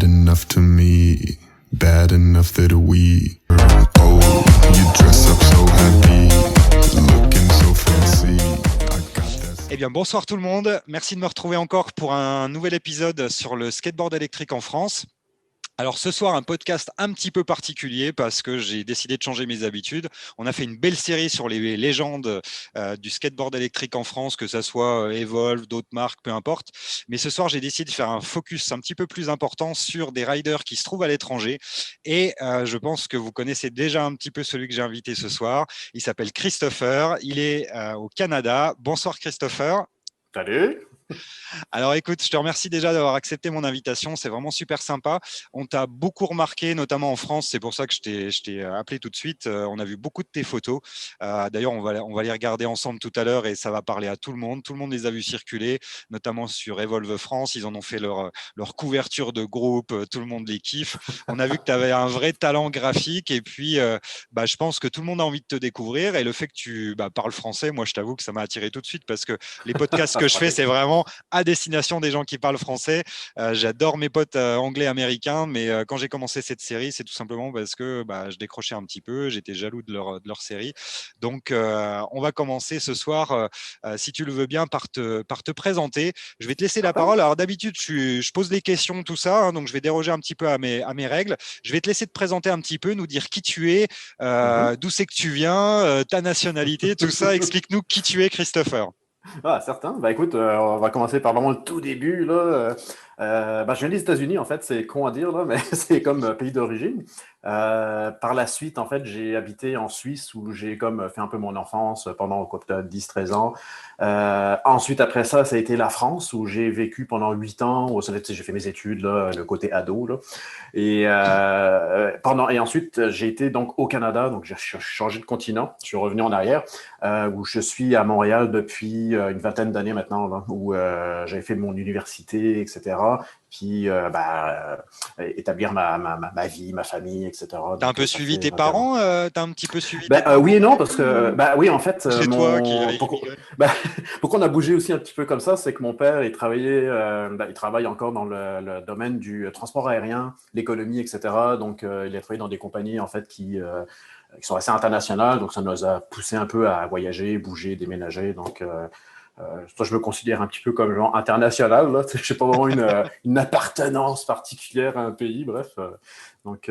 bad enough to me, bad enough that we. Oh, you dress up so happy, looking so fancy. Eh bien, bonsoir tout le monde. Merci de me retrouver encore pour un nouvel épisode sur le skateboard électrique en France. Alors ce soir, un podcast un petit peu particulier parce que j'ai décidé de changer mes habitudes. On a fait une belle série sur les légendes du skateboard électrique en France, que ça soit Evolve, d'autres marques, peu importe. Mais ce soir, j'ai décidé de faire un focus un petit peu plus important sur des riders qui se trouvent à l'étranger. Et je pense que vous connaissez déjà un petit peu celui que j'ai invité ce soir. Il s'appelle Christopher. Il est au Canada. Bonsoir Christopher. Salut. Alors écoute, je te remercie déjà d'avoir accepté mon invitation, c'est vraiment super sympa. On t'a beaucoup remarqué, notamment en France, c'est pour ça que je t'ai appelé tout de suite. On a vu beaucoup de tes photos. D'ailleurs, on va les regarder ensemble tout à l'heure et ça va parler à tout le monde. Tout le monde les a vus circuler, notamment sur Evolve France. Ils en ont fait leur couverture de groupe, tout le monde les kiffe. On a vu que tu avais un vrai talent graphique et puis je pense que tout le monde a envie de te découvrir. Et le fait que tu parles français, moi je t'avoue que ça m'a attiré tout de suite parce que les podcasts que je fais, c'est vraiment à destination des gens qui parlent français. J'adore mes potes anglais américains, mais quand j'ai commencé cette série, c'est tout simplement parce que je décrochais un petit peu, j'étais jaloux de leur série. Donc, on va commencer ce soir, si tu le veux bien, par te présenter. Je vais te laisser la parole. Alors, d'habitude, je pose des questions, tout ça, donc je vais déroger un petit peu à mes règles. Je vais te laisser te présenter un petit peu, nous dire qui tu es, d'où c'est que tu viens, ta nationalité, tout ça. Explique-nous qui tu es, Christopher. Ah, certain. Écoute, on va commencer par vraiment le tout début, là. Je viens des États-Unis, en fait, c'est con à dire, là, mais c'est comme pays d'origine. Par la suite, en fait, j'ai habité en Suisse où j'ai comme fait un peu mon enfance pendant quoi, peut-être 10-13 ans. Ensuite, après ça, ça a été la France où j'ai vécu pendant 8 ans. J'ai fait mes études, là, le côté ado, là. Et ensuite, j'ai été donc au Canada, donc j'ai changé de continent. Je suis revenu en arrière, où je suis à Montréal depuis une vingtaine d'années maintenant, là, où j'avais fait mon université, etc. Puis établir ma vie, ma famille, etc. T'as un Donc, peu ça suivi fait tes 21 ans. parents T'as un petit peu suivi tes parents Oui et non, parce que, oui, en fait, C'est toi qui as pourquoi, immigré. pourquoi on a bougé aussi un petit peu comme ça, c'est que mon père, il travaille encore dans le domaine du transport aérien, l'économie, etc. Donc, il a travaillé dans des compagnies, en fait, qui sont assez internationales. Donc, ça nous a poussé un peu à voyager, bouger, déménager. Donc, ça, je me considère un petit peu comme genre international. Je n'ai pas vraiment une appartenance particulière à un pays, bref. Donc,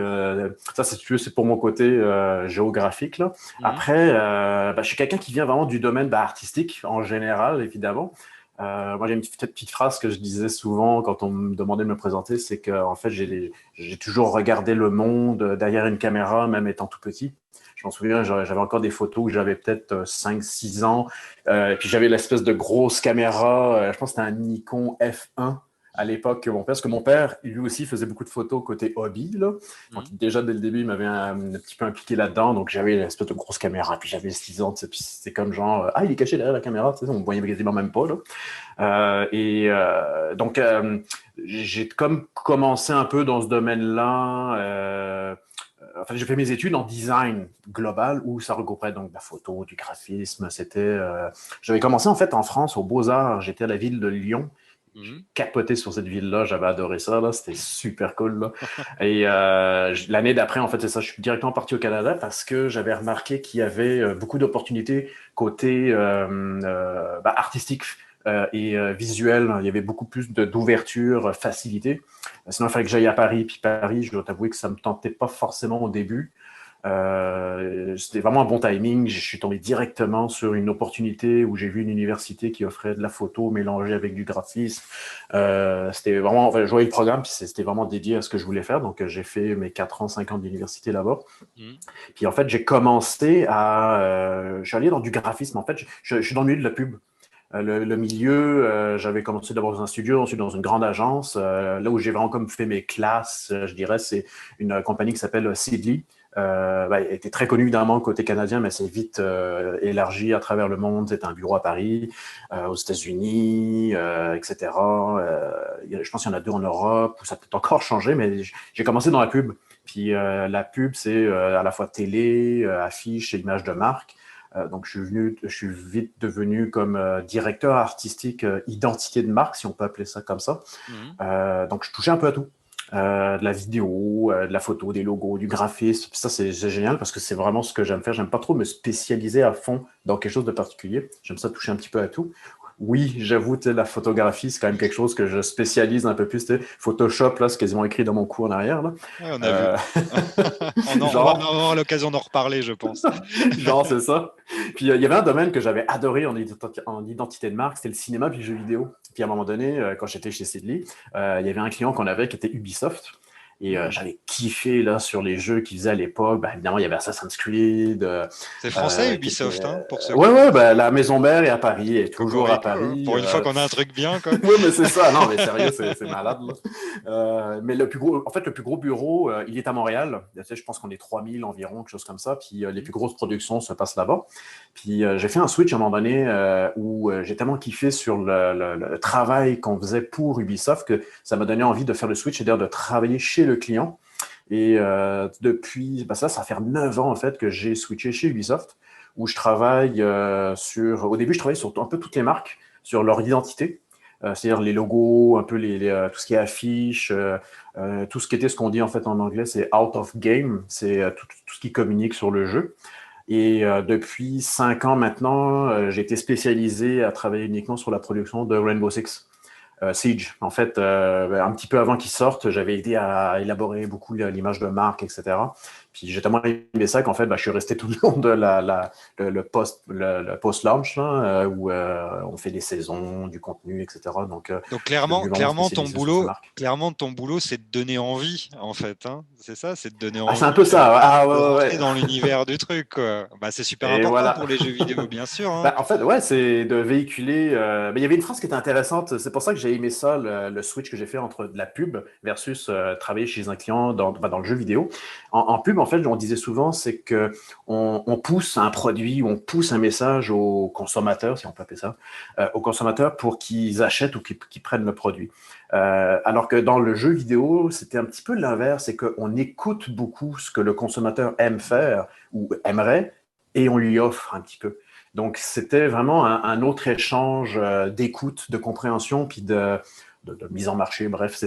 ça, c'est pour mon côté géographique. Là. Après, je suis quelqu'un qui vient vraiment du domaine artistique en général, évidemment. Moi, j'ai une petite phrase que je disais souvent quand on me demandait de me présenter, c'est que en fait, j'ai toujours regardé le monde derrière une caméra, même étant tout petit. Je m'en souviens, j'avais encore des photos où j'avais peut-être 5-6 ans. Et puis j'avais l'espèce de grosse caméra, je pense que c'était un Nikon F1 à l'époque, parce que mon père, lui aussi, faisait beaucoup de photos côté hobby. Là. Donc déjà, dès le début, il m'avait un petit peu impliqué là-dedans. Donc j'avais l'espèce de grosse caméra, puis j'avais 6 ans. Puis c'était comme genre, il est caché derrière la caméra, on ne voyait quasiment même pas. Là. Donc, j'ai comme commencé un peu dans ce domaine-là. Enfin, j'ai fait mes études en design global où ça regroupait donc de la photo, du graphisme. J'avais commencé en fait en France aux Beaux-Arts. J'étais à la ville de Lyon. J'ai capoté sur cette ville-là. J'avais adoré ça. Là. C'était super cool. Là. Et l'année d'après, en fait, c'est ça. Je suis directement parti au Canada parce que j'avais remarqué qu'il y avait beaucoup d'opportunités côté artistique. Visuel, il y avait beaucoup plus d'ouverture, facilité. Sinon, il fallait que j'aille à Paris. Puis Paris, je dois t'avouer que ça ne me tentait pas forcément au début. C'était vraiment un bon timing. Je suis tombé directement sur une opportunité où j'ai vu une université qui offrait de la photo mélangée avec du graphisme. C'était vraiment, je voyais le programme, puis c'était vraiment dédié à ce que je voulais faire. Donc, j'ai fait mes 4 ans, 5 ans d'université là-bas. Puis, en fait, j'ai commencé je suis allé dans du graphisme. En fait, je suis dans le milieu de la pub. Le milieu, j'avais commencé d'abord dans un studio, ensuite dans une grande agence. Là où j'ai vraiment comme fait mes classes, je dirais, c'est une compagnie qui s'appelle Seedly. Elle était très connue évidemment côté canadien, mais c'est vite élargi à travers le monde. C'est un bureau à Paris, aux États-Unis, etc. Je pense qu'il y en a 2 en Europe, où ça peut encore changer, mais j'ai commencé dans la pub. Puis la pub, c'est à la fois télé, affiches et images de marque. Donc, je suis vite devenu comme directeur artistique, identité de marque, si on peut appeler ça comme ça. Donc, je touchais un peu à tout. de la vidéo, de la photo, des logos, du graphisme. Ça, c'est génial parce que c'est vraiment ce que j'aime faire. J'aime pas trop me spécialiser à fond dans quelque chose de particulier. J'aime ça toucher un petit peu à tout. Oui, j'avoue, la photographie, c'est quand même quelque chose que je spécialise un peu plus. Photoshop, là, c'est quasiment écrit dans mon cours en arrière. Là. Ouais, on a vu. On va avoir l'occasion d'en reparler, je pense. Genre, c'est ça. Puis, il y avait un domaine que j'avais adoré en identité de marque, c'était le cinéma puis le jeu vidéo. Puis, à un moment donné, quand j'étais chez Sidley, il y avait un client qu'on avait qui était Ubisoft. Et j'avais kiffé là, sur les jeux qu'ils faisaient à l'époque. Ben, évidemment, il y avait Assassin's Creed. C'est français, Ubisoft, pour ceux Ouais, ben, la maison mère est à Paris, est toujours à Paris. Pour une fois qu'on a un truc bien, quoi. Oui, mais c'est ça. Non, mais sérieux, c'est malade. Mais le plus gros bureau, il est à Montréal. Tu sais, je pense qu'on est 3000 environ, quelque chose comme ça. Puis les plus grosses productions se passent là-bas. Puis j'ai fait un switch à un moment donné où j'ai tellement kiffé sur le travail qu'on faisait pour Ubisoft que ça m'a donné envie de faire le switch, c'est-à-dire de travailler chez le client. Et depuis, ça fait 9 ans en fait que j'ai switché chez Ubisoft, où je travaille au début, je travaillais sur un peu toutes les marques, sur leur identité, c'est-à-dire les logos, un peu tout ce qui est affiche, tout ce qui était ce qu'on dit en fait en anglais, c'est out of game, c'est tout ce qui communique sur le jeu. Et depuis 5 ans maintenant, j'ai été spécialisé à travailler uniquement sur la production de Rainbow Six Siege. En fait, un petit peu avant qu'il sorte, j'avais aidé à élaborer beaucoup l'image de marque, etc. Puis j'ai tellement aimé ça qu'en fait, je suis resté tout le long de le post-launch, là, où on fait des saisons, du contenu, etc. Donc clairement, ton boulot, c'est de donner envie, en fait. Hein. C'est ça, c'est de donner envie. C'est un peu ça. Ouais. Dans l'univers du truc, quoi. C'est super important pour les jeux vidéo, bien sûr. Hein. En fait, ouais, c'est de véhiculer. Il y avait une phrase qui était intéressante. C'est pour ça que j'ai aimé ça, le switch que j'ai fait entre de la pub versus travailler chez un client dans le jeu vidéo. En pub, en fait, on disait souvent, c'est que on pousse un produit, on pousse un message aux consommateurs, si on peut appeler ça, aux consommateurs pour qu'ils achètent ou qu'ils prennent le produit. Alors que dans le jeu vidéo, c'était un petit peu l'inverse, c'est qu'on écoute beaucoup ce que le consommateur aime faire ou aimerait et on lui offre un petit peu. Donc, c'était vraiment un autre échange d'écoute, de compréhension, puis de mise en marché. Bref,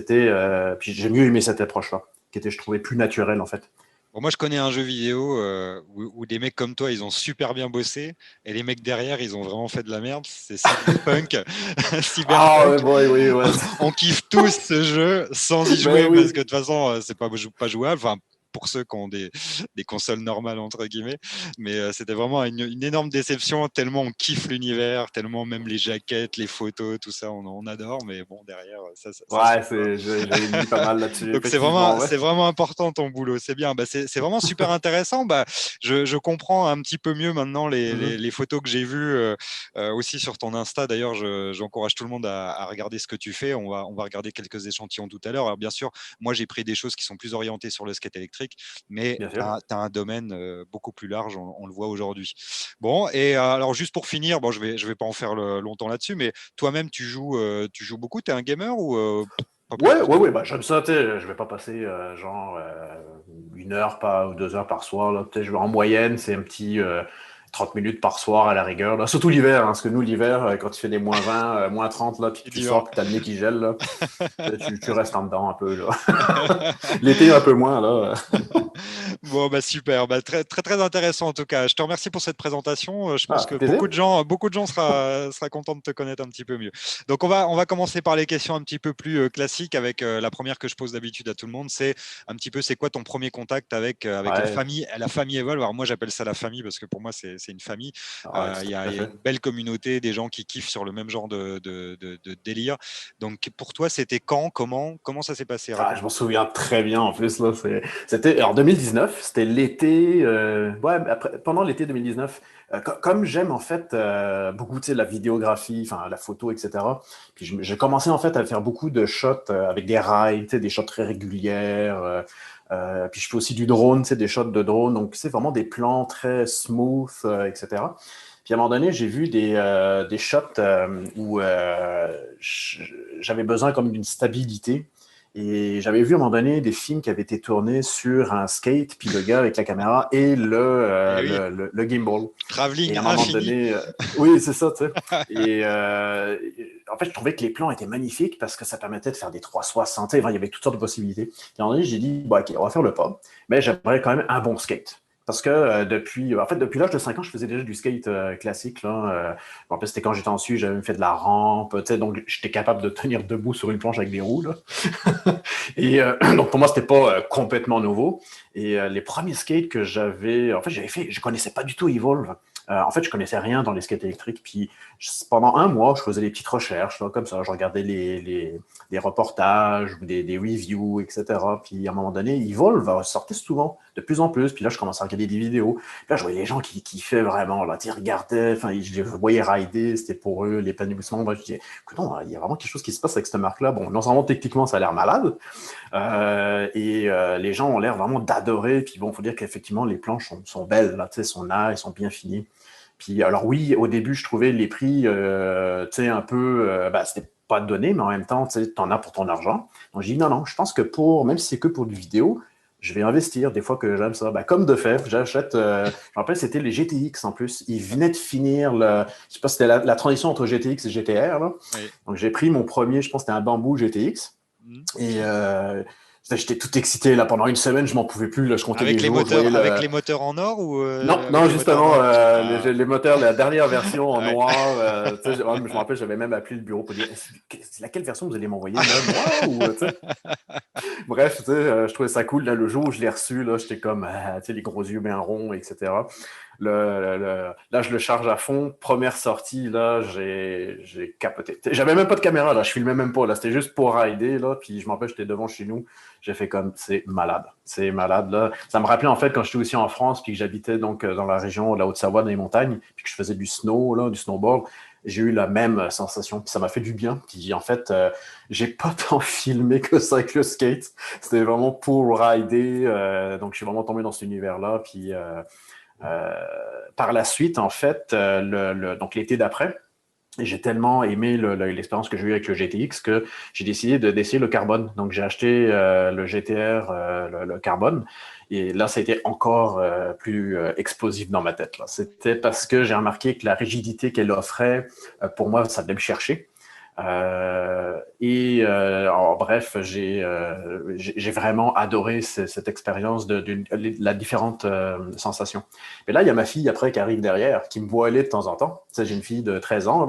puis j'ai mieux aimé cette approche-là, qui était, je trouvais, plus naturelle, en fait. Bon, moi, je connais un jeu vidéo où des mecs comme toi, ils ont super bien bossé, et les mecs derrière, ils ont vraiment fait de la merde. C'est Cyberpunk. Cyberpunk. Oui. On kiffe tous ce jeu sans y jouer, parce que de toute façon, c'est pas jouable. Enfin, pour ceux qui ont des consoles normales, entre guillemets. Mais c'était vraiment une énorme déception, tellement on kiffe l'univers, tellement même les jaquettes, les photos, tout ça, on adore. Mais bon, derrière, ça j'avais mis pas mal là-dessus. Donc, c'est vraiment important ton boulot. C'est bien. C'est vraiment super intéressant. Je comprends un petit peu mieux maintenant les photos que j'ai vues aussi sur ton Insta. D'ailleurs, j'encourage tout le monde à regarder ce que tu fais. On va regarder quelques échantillons tout à l'heure. Alors, bien sûr, moi, j'ai pris des choses qui sont plus orientées sur le skate électrique, mais tu as un domaine beaucoup plus large, on le voit aujourd'hui. Bon, et alors juste pour finir, je vais pas en faire longtemps là-dessus, mais toi-même, tu joues beaucoup, tu es un gamer ou Ouais, j'aime ça, je vais pas passer 1 heure ou 2 heures par soir, là, en moyenne, c'est un petit 30 minutes par soir à la rigueur, là. Surtout l'hiver, parce que nous, l'hiver, quand il fait des moins 20, moins 30, là, puis tu sors, puis t'as le nez qui gèle, là, tu restes en dedans un peu, là. L'été, un peu moins, là. Bon, super, très, très, très intéressant en tout cas. Je te remercie pour cette présentation. Je pense que plaisir. beaucoup de gens sera contents de te connaître un petit peu mieux. Donc, on va commencer par les questions un petit peu plus classiques avec la première que je pose d'habitude à tout le monde. C'est un petit peu, c'est quoi ton premier contact avec la famille Evolve? Alors, moi, j'appelle ça la famille parce que pour moi, c'est une famille. Il y a une belle communauté, des gens qui kiffent sur le même genre de délire. Donc, pour toi, c'était quand? Comment ça s'est passé? Je m'en souviens très bien en plus. Là, c'était en 2019, c'était l'été. Pendant l'été 2019, comme j'aime en fait beaucoup la vidéographie, la photo, etc. Puis j'ai commencé en fait à faire beaucoup de shots avec des rails, des shots très régulières. Puis je fais aussi du drone, des shots de drone. Donc c'est vraiment des plans très smooth, etc. Puis à un moment donné, j'ai vu des shots où j'avais besoin comme d'une stabilité. Et j'avais vu à un moment donné des films qui avaient été tournés sur un skate, puis le gars avec la caméra et le gimbal. Travelling et à un moment infini. donné, oui, c'est ça, tu sais. Et en fait, je trouvais que les plans étaient magnifiques parce que ça permettait de faire des 360. Il y avait toutes sortes de possibilités. Et à un moment donné, j'ai dit, bon, OK, on va faire le pas. Mais j'aimerais quand même un bon skate. Parce que depuis l'âge de 5 ans, je faisais déjà du skate classique. Là. En plus, c'était quand j'étais en Suisse, j'avais même fait de la rampe. Donc, j'étais capable de tenir debout sur une planche avec des roues. Là. Et donc, pour moi, c'était pas complètement nouveau. Et les premiers skates que j'avais, en fait, je connaissais pas du tout Evolve. En fait, je connaissais rien dans les skates électriques. Puis pendant un mois, je faisais des petites recherches, là, comme ça. Je regardais des reportages, des reviews, etc. Puis à un moment donné, Evolve sortait souvent, de plus en plus. Puis là, je commençais à regarder des vidéos. Puis là, je voyais les gens qui kiffaient vraiment. Là, ils regardaient, enfin, je les voyais rider, c'était pour eux l'épanouissement. Bref, je disais, écoute, non, il y a vraiment quelque chose qui se passe avec cette marque-là. Bon, non seulement techniquement, ça a l'air malade, les gens ont l'air vraiment d'adorer. Puis bon, il faut dire qu'effectivement, les planches sont belles, là, sont là, elles sont bien finies. Puis alors oui, au début, je trouvais les prix, un peu, c'était pas donné, mais en même temps, tu en as pour ton argent. Donc j'ai dit non, je pense que même si c'est que pour du vidéo, je vais investir des fois que j'aime ça. Comme de fait, j'achète, je me rappelle, c'était les GTX en plus. Ils venaient de finir, je sais pas, c'était la transition entre GTX et GTR. Là. Oui. Donc j'ai pris mon premier, je pense que c'était un Bamboo GTX. Et j'étais tout excité là pendant une semaine, je m'en pouvais plus. Là, je comptais Avec les les jours. moteurs, avec les moteurs en or ou Non, avec non, les moteurs justement, noirs? les moteurs, la dernière version en Ouais. noir. Je me rappelle, j'avais même appelé le bureau pour dire c'est laquelle version vous allez m'envoyer, le noir ou Bref, je trouvais ça cool. Là, le jour où je l'ai reçu, là, j'étais comme les gros yeux bien ronds, etc. Là, je le charge à fond. Première sortie, là, j'ai capoté. J'avais même pas de caméra, là, je filmais même pas. Là, c'était juste pour rider, là. Puis je m'en rappelle, j'étais devant chez nous. J'ai fait comme c'est malade. C'est malade, là. Ça me rappelait en fait quand j'étais aussi en France, puis que j'habitais donc dans la région de la Haute-Savoie, dans les montagnes, puis que je faisais du snow, là, du snowboard. J'ai eu la même sensation, puis ça m'a fait du bien. Puis en fait, j'ai pas tant filmé que ça avec le skate. C'était vraiment pour rider. Donc je suis vraiment tombé dans cet univers-là. Puis par la suite, en fait, donc l'été d'après, j'ai tellement aimé l'expérience que j'ai eue avec le GTX que j'ai décidé d'essayer le carbone. Donc, j'ai acheté le GTR, le carbone. Et là, ça a été encore plus explosif dans ma tête. Là. C'était parce que j'ai remarqué que la rigidité qu'elle offrait, pour moi, ça venait me chercher. En bref, j'ai vraiment adoré cette expérience de la différente sensation. Mais là, il y a ma fille après qui arrive derrière, qui me voit aller de temps en temps. Tu sais, j'ai une fille de 13 ans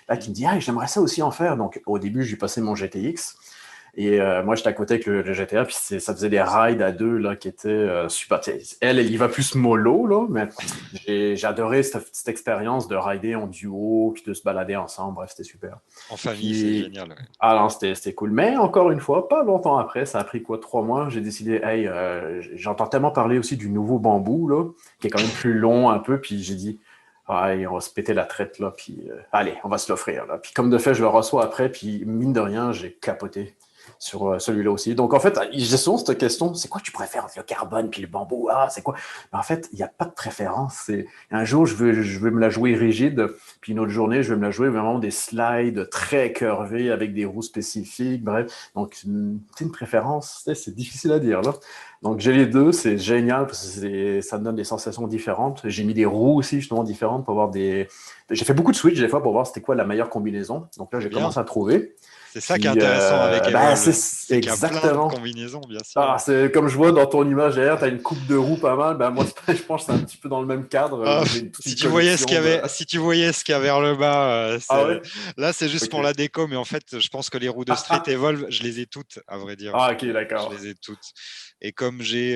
là qui me dit ah, j'aimerais ça aussi en faire. Donc au début, je lui passais mon GTX. Et moi, j'étais à côté avec le GTA, puis ça faisait des rides à deux là, qui étaient super. Elle y va plus mollo, là, mais j'ai adoré cette expérience de rider en duo, puis de se balader ensemble. Bref, c'était super. En famille, Puis, c'est génial. Ouais. ah non, c'était cool. Mais encore une fois, pas longtemps après, ça a pris 3 mois, j'ai décidé, hey, j'entends tellement parler aussi du nouveau bambou, là, qui est quand même plus long un peu, puis j'ai dit, ah, on va se péter la traite, là, puis allez, on va se l'offrir, là. Puis comme de fait, je le reçois après, puis mine de rien, j'ai capoté sur celui-là aussi. Donc, en fait, j'ai souvent cette question, c'est quoi que tu préfères entre le carbone puis le bambou? Ah, c'est quoi? Mais en fait, il n'y a pas de préférence. Un jour, je veux me la jouer rigide, puis une autre journée, je vais me la jouer vraiment des slides très curvés avec des roues spécifiques. Bref, donc, c'est une préférence, c'est difficile à dire, là. Donc, j'ai les deux, c'est génial parce que ça me donne des sensations différentes. J'ai mis des roues aussi, justement, différentes pour avoir des... J'ai fait beaucoup de switch, des fois, pour voir c'était quoi la meilleure combinaison. Donc là, j'ai commencé à trouver. C'est ça qui est intéressant avec Evolve. C'est qu'il y a plein exactement. de combinaisons, bien sûr. Ah, c'est comme je vois dans ton image derrière, tu as une coupe de roue pas mal. Moi, je pense que c'est un petit peu dans le même cadre. Si tu voyais ce qu'il y a vers le bas, ouais? Là, c'est juste pour la déco, mais en fait, je pense que les roues de Street Evolve, je les ai toutes, à vrai dire. Ah, ok, d'accord. Je les ai toutes. Et comme j'ai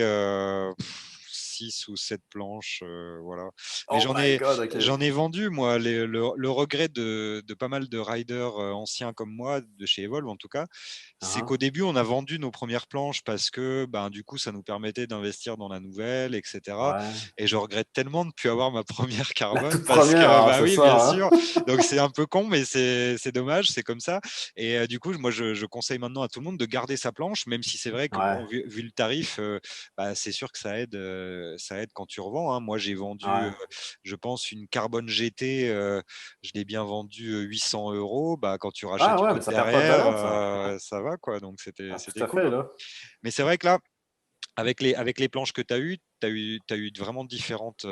6 ou 7 planches, voilà. Mais j'en ai vendu, moi. Le regret de pas mal de riders anciens comme moi, de chez Evolve en tout cas, c'est qu'au début, on a vendu nos premières planches parce que du coup, ça nous permettait d'investir dans la nouvelle, etc. Ouais. Et je regrette tellement de ne plus avoir ma première carbone. La toute parce première, que, oui, ça, bien sûr. Donc, c'est un peu con, mais c'est dommage, c'est comme ça. Et du coup, moi, je conseille maintenant à tout le monde de garder sa planche, même si c'est vrai que bon, vu le tarif, c'est sûr que ça aide quand tu revends. Hein. Moi, j'ai vendu, je pense, une Carbone GT, je l'ai bien vendue 800 €. Quand tu rachètes une ça autre perd pas de valeur, ça. derrière, ça va, quoi. Donc, c'était Tout à cool. fait, Hein. là. Mais c'est vrai que là, avec les planches que tu as eues, tu as eu vraiment différentes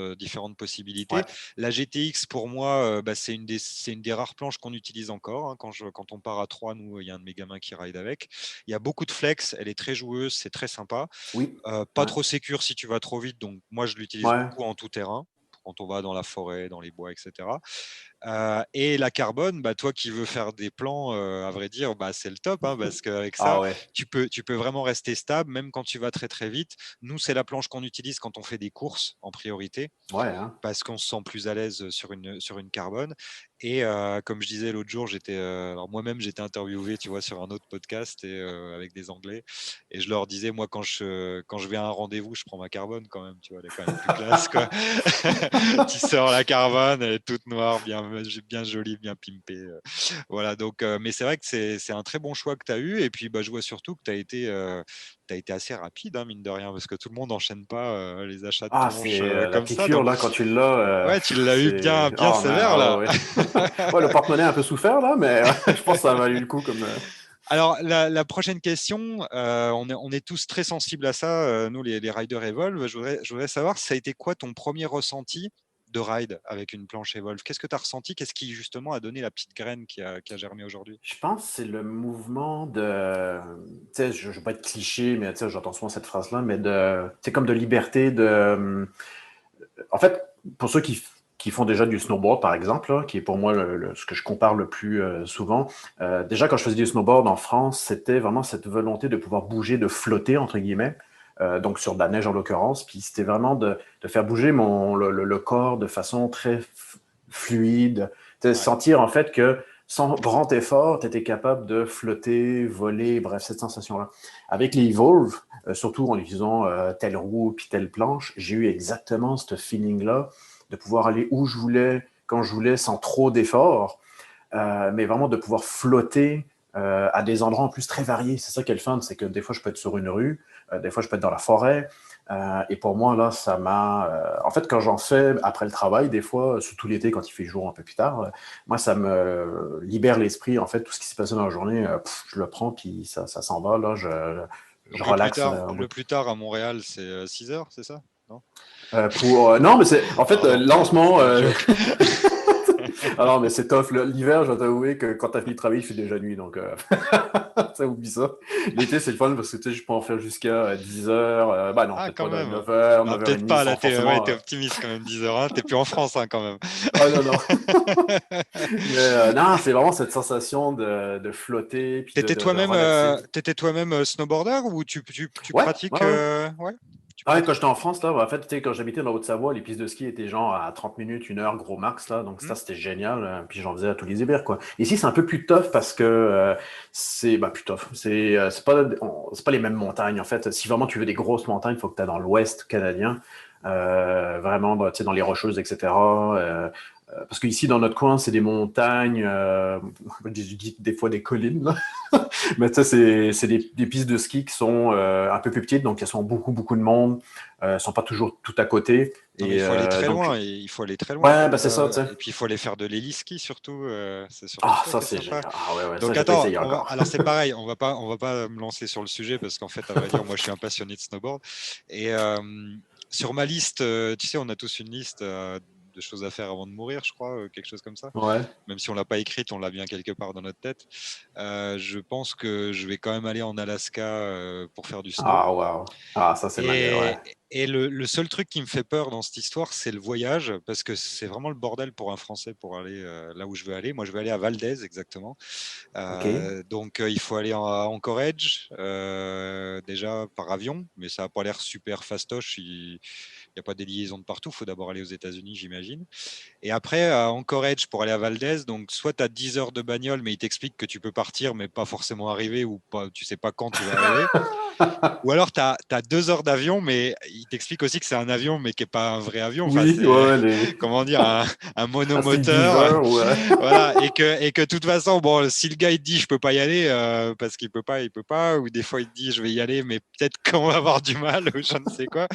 possibilités. Ouais. La GTX, pour moi, c'est une des rares planches qu'on utilise encore. Hein. Quand on part à 3, nous, il y a un de mes gamins qui ride avec. Il y a beaucoup de flex, elle est très joueuse, c'est très sympa. Oui. Pas Ouais. trop sécure si tu vas trop vite. Donc, moi, je l'utilise Ouais. beaucoup en tout terrain, quand on va dans la forêt, dans les bois, etc. Et la carbone, toi qui veux faire des plans, à vrai dire, c'est le top, hein, parce qu'avec Ah ça, ouais. tu peux vraiment rester stable, même quand tu vas très très vite. Nous, c'est la planche qu'on utilise quand on fait des courses en priorité, Ouais, hein. parce qu'on se sent plus à l'aise sur une carbone. Et comme je disais l'autre jour, alors moi-même j'étais interviewé, tu vois, sur un autre podcast et avec des Anglais, et je leur disais, moi quand je vais à un rendez-vous, je prends ma carbone quand même, tu vois, elle est quand même plus classe, quoi. Tu sors la carbone, elle est toute noire, bien jolie, bien pimpée. Voilà, donc, mais c'est vrai que c'est un très bon choix que tu as eu, et puis je vois surtout que tu as été assez rapide, hein, mine de rien, parce que tout le monde n'enchaîne pas les achats de Ah, planches c'est la comme ça. piqûre, Donc, là, quand tu l'as, ouais, tu l'as eu c'est... bien Oh, man, sévère ah là. ouais, ouais. Ouais, le porte-monnaie a un peu souffert, là, mais je pense que ça a valu le coup comme... Alors, la prochaine question, on est tous très sensibles à ça, nous, les riders Evolve. Je voudrais savoir, ça a été quoi ton premier ressenti de ride avec une planche Evolve? Qu'est-ce que tu as ressenti? Qu'est-ce qui, justement, a donné la petite graine qui a germé aujourd'hui? Je pense que c'est le mouvement de... Tu sais, je ne veux pas être cliché, mais tu sais, j'entends souvent cette phrase-là, mais c'est comme de liberté de... En fait, pour ceux qui font déjà du snowboard, par exemple, là, qui est pour moi ce que je compare le plus souvent, déjà quand je faisais du snowboard en France, c'était vraiment cette volonté de pouvoir bouger, de flotter, entre guillemets, donc sur de la neige en l'occurrence, puis c'était vraiment de faire bouger le corps de façon très fluide, Ouais. sentir en fait que sans grand effort, tu étais capable de flotter, voler, bref, cette sensation-là. Avec les Evolve, surtout en utilisant telle roue puis telle planche, j'ai eu exactement ce feeling-là de pouvoir aller où je voulais, quand je voulais, sans trop d'efforts, mais vraiment de pouvoir flotter à des endroits en plus très variés. C'est ça qui est le fun, c'est que des fois, je peux être sur une rue, des fois, je peux être dans la forêt, et pour moi, là, ça m'a... en fait, quand j'en fais après le travail, des fois, surtout l'été, quand il fait jour un peu plus tard, moi, ça me libère l'esprit. En fait, tout ce qui s'est passé dans la journée, je le prends, puis ça s'en va. Là, je Donc, relaxe. le plus tard à Montréal, c'est 6 heures, c'est ça? Non? Non, mais c'est... En fait, Pardon, là, en ce moment... c'était une joke. Ah non, mais c'est tough. L'hiver, je dois t'avouer que quand t'as fini de travailler, il fait déjà nuit. Donc, ça oublie ça. L'été, c'est le fun parce que tu sais, je peux en faire jusqu'à 10 heures. Bah non, Ah, peut-être quand pas même. 9h, Peut-être 9h30 pas, là, sans forcément. t'es optimiste quand même, 10h, hein. T'es plus en France, hein, quand même. Oh non, non. Mais non, c'est vraiment cette sensation de flotter puis de relaxer. T'étais toi-même snowboarder, ou tu Ouais, pratiques ouais, ouais. ouais, tu Ah ouais, quand pratiques? j'étais en France, là, en fait, tu sais, quand j'habitais dans Haute-Savoie, les pistes de ski étaient genre à 30 minutes, 1 heure, gros max, là. Donc, Hmm. ça, c'était génial. Puis, j'en faisais à tous les hivers, quoi. Ici, c'est un peu plus tough parce que c'est, bah, plus tough. C'est pas les mêmes montagnes, en fait. Si vraiment tu veux des grosses montagnes, il faut que tu es dans l'ouest canadien. Vraiment, bah, tu sais, dans les Rocheuses, etc. Parce qu'ici, dans notre coin, c'est des montagnes, je dis des fois des collines, là. Mais tu sais, c'est des pistes de ski qui sont un peu plus petites, donc elles sont beaucoup, beaucoup de monde. Elles sont pas toujours tout à côté. Non, mais il Et faut aller très donc, loin, il faut aller très loin. ouais, bah c'est ça, tu sais. Et puis il faut aller faire de l'héliski surtout. C'est surtout Ah, ça ça, qui est c'est sympa. génial. Ah ouais, ouais, ça, Donc j'ai pas attends, essayé encore. alors c'est pareil, on va pas me lancer sur le sujet parce qu'en fait, à vrai dire, moi je suis un passionné de snowboard. Et sur ma liste, tu sais, on a tous une liste de choses à faire avant de mourir, je crois, quelque chose comme ça. Ouais. Même si on l'a pas écrite, on l'a bien quelque part dans notre tête. Je pense que je vais quand même aller en Alaska pour faire du snow. Ah, wow. Ah, ça, c'est malais, ouais. Et le seul truc qui me fait peur dans cette histoire, c'est le voyage, parce que c'est vraiment le bordel pour un Français pour aller là où je veux aller. Moi, je veux aller à Valdez, exactement. OK. Donc, il faut aller à Anchorage, déjà par avion, mais ça n'a pas l'air super fastoche. Il n'y a pas des liaisons de partout. Il faut d'abord aller aux États-Unis, j'imagine. Et après, à Anchorage pour aller à Valdez, donc soit tu as 10 heures de bagnole, mais il t'explique que tu peux partir, mais pas forcément arriver, ou pas, tu sais pas quand tu vas arriver. Ou alors, tu as 2 heures d'avion, mais il t'explique aussi que c'est un avion, mais qui n'est pas un vrai avion. Enfin, Oui, c'est, ouais, comment dire, un un monomoteur. Street Dealer, Voilà, et que de toute façon, bon, si le gars il te dit je peux pas y aller parce qu'il peut pas, il peut pas, ou des fois il te dit je vais y aller, mais peut-être qu'on va avoir du mal ou je ne sais quoi.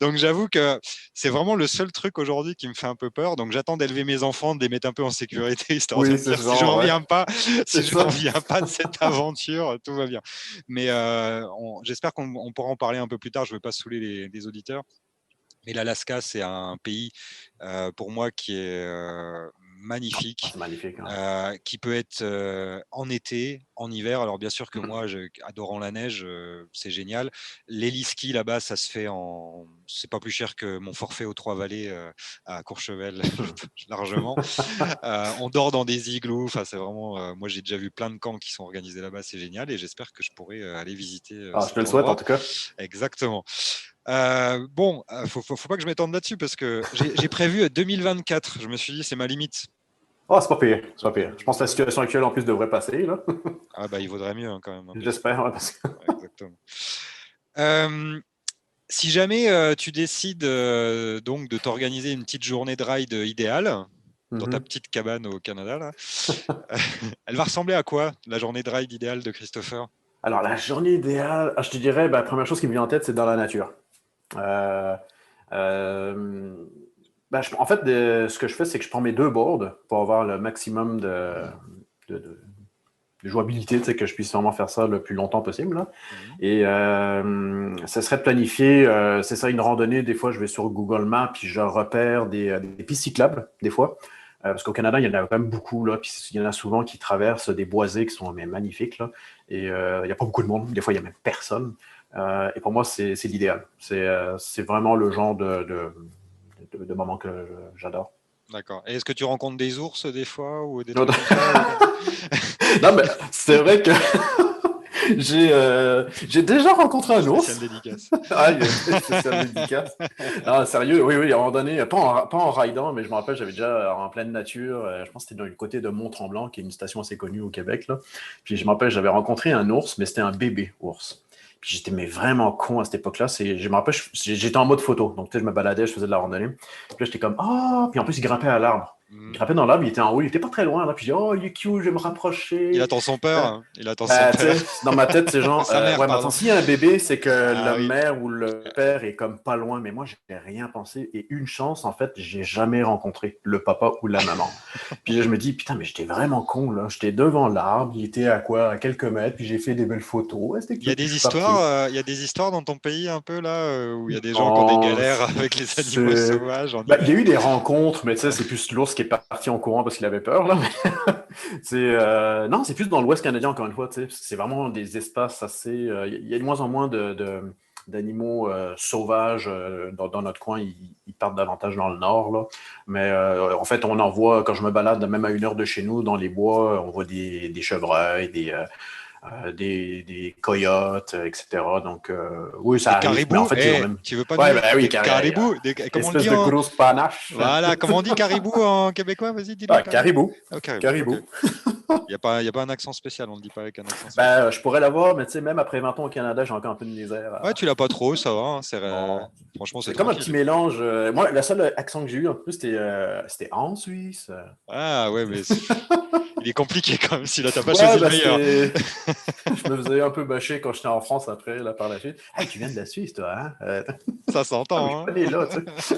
Donc j'avoue que c'est vraiment le seul truc aujourd'hui qui me fait un peu peur. Donc j'attends d'élever mes enfants, de les mettre un peu en sécurité, histoire de oui, me c'est dire si genre, j'en ouais. viens pas, C'est si je ça. n'en viens pas de cette aventure, tout va bien. Mais j'espère qu'on pourra en parler un peu plus tard. Je ne veux pas saouler les auditeurs. Mais l'Alaska, c'est un pays pour moi qui est magnifique, C'est magnifique. Hein. qui peut être en été, en hiver. Alors bien sûr que moi, adorant la neige, c'est génial. L'héliski là-bas, ça se fait c'est pas plus cher que mon forfait aux Trois-Vallées à Courchevel, largement. On dort dans des igloos. Enfin, c'est vraiment. Moi, j'ai déjà vu plein de camps qui sont organisés là-bas. C'est génial et j'espère que je pourrai aller visiter Ah, je te cet le souhaite en endroit. tout cas. Exactement. Bon, faut pas que je m'étende là-dessus parce que j'ai prévu 2024. Je me suis dit, c'est ma limite. Oh, c'est pas pire, c'est pas pire. Je pense que la situation actuelle en plus devrait passer, là. Ah bah, il vaudrait mieux hein, quand même. Hein, J'espère, ouais, parce que... ouais, exactement. Si jamais tu décides donc de t'organiser une petite journée de ride idéale dans ta petite cabane au Canada, là, elle va ressembler à quoi, la journée de ride idéale de Christopher? Alors, la journée idéale, je te dirais, la première chose qui me vient en tête, c'est dans la nature. Euh, euh, en fait, ce que je fais, c'est que je prends mes deux boards pour avoir le maximum de, de- de jouabilité, tu sais, que je puisse vraiment faire ça le plus longtemps possible. Là. Et ça serait de planifier, c'est ça, une randonnée. Des fois, je vais sur Google Maps, puis je repère des pistes cyclables, des fois. Parce qu'au Canada, il y en a quand même beaucoup, là, puis il y en a souvent qui traversent des boisés qui sont magnifiques, là, et il n'y a pas beaucoup de monde, des fois, il n'y a même personne. Et pour moi, c'est l'idéal. C'est vraiment le genre de moment que j'adore. D'accord. Et est-ce que tu rencontres des ours des fois ou des trucs comme ça? Non, mais c'est vrai que j'ai déjà rencontré un ours. Spécial dédicace. Ah, il y a une spéciale dédicace. Non, sérieux, oui, à un moment donné, pas en ridant, mais je me rappelle, j'avais déjà en pleine nature, je pense que c'était dans le côté de Mont-Tremblant, qui est une station assez connue au Québec, là. Puis je me rappelle, j'avais rencontré un ours, mais c'était un bébé ours. Puis j'étais mais vraiment con à cette époque-là. Je me rappelle, j'étais en mode photo, donc tu sais, je me baladais, je faisais de la randonnée. Puis là, j'étais comme, ah, puis en plus, il grimpait à l'arbre. Il grimpait dans l'arbre, il était en haut, il était pas très loin, là. Puis j'ai dit, oh, il est cute, je vais me rapprocher. Il attend son père. Hein. Il attend son Bah, père. dans ma tête, c'est genre, Sa mère, ouais, pardon. maintenant, s'il y a un bébé, c'est que Ah, la oui. mère ou le père est comme pas loin. Mais moi, j'ai rien pensé. Et une chance, en fait, j'ai jamais rencontré le papa ou la maman. Puis là, je me dis, putain, mais j'étais vraiment con, là. J'étais devant l'arbre, il était à quoi, à quelques mètres, puis j'ai fait des belles photos. Ouais, c'était Il y a cute, puis des je suis parti. histoires, il y a des histoires dans ton pays un peu là où il y a des gens qui ont des Non, galères avec les animaux sauvages en bah, il y a hiver. eu des rencontres, mais tu sais, c'est plus l'ours qui est parti en courant parce qu'il avait peur, là. Mais non, c'est plus dans l'Ouest canadien, encore une fois, tu sais, parce que c'est vraiment des espaces assez. Il y a de moins en moins d'animaux sauvages dans notre coin. Ils partent davantage dans le nord, là. Mais en fait, on en voit, quand je me balade, même à 1 heure de chez nous, dans les bois, on voit des chevreuils, des coyotes, etc. Donc, oui, ça Des arrive. Mais en caribous, fait, ils ont même. tu veux pas Ouais, nous... ben oui, Des caribous, comment on le espèce dit de en... grosse panache. Voilà, comment on dit caribou en québécois? Vas-y, dis-le. Ah, caribou. Oh, caribou. Caribou. Okay. Il y a pas un accent spécial, on le dit pas avec un accent spécial. Ben, je pourrais l'avoir, mais tu sais, même après 20 ans au Canada, j'ai encore un peu de misère. Ouais, tu l'as pas trop, ça va. Hein, Bon. Franchement, c'est C'est comme un tranquille. petit mélange. Moi, le seul accent que j'ai eu, en plus, c'était en Suisse. Ah ouais, mais il est compliqué quand même si là t'as pas Ouais, choisi le ben, meilleur. je me faisais un peu bâcher quand j'étais en France après, là, par la suite. Hey, tu viens de la Suisse, toi, hein? Ça s'entend. Je suis pas né là, tu sais.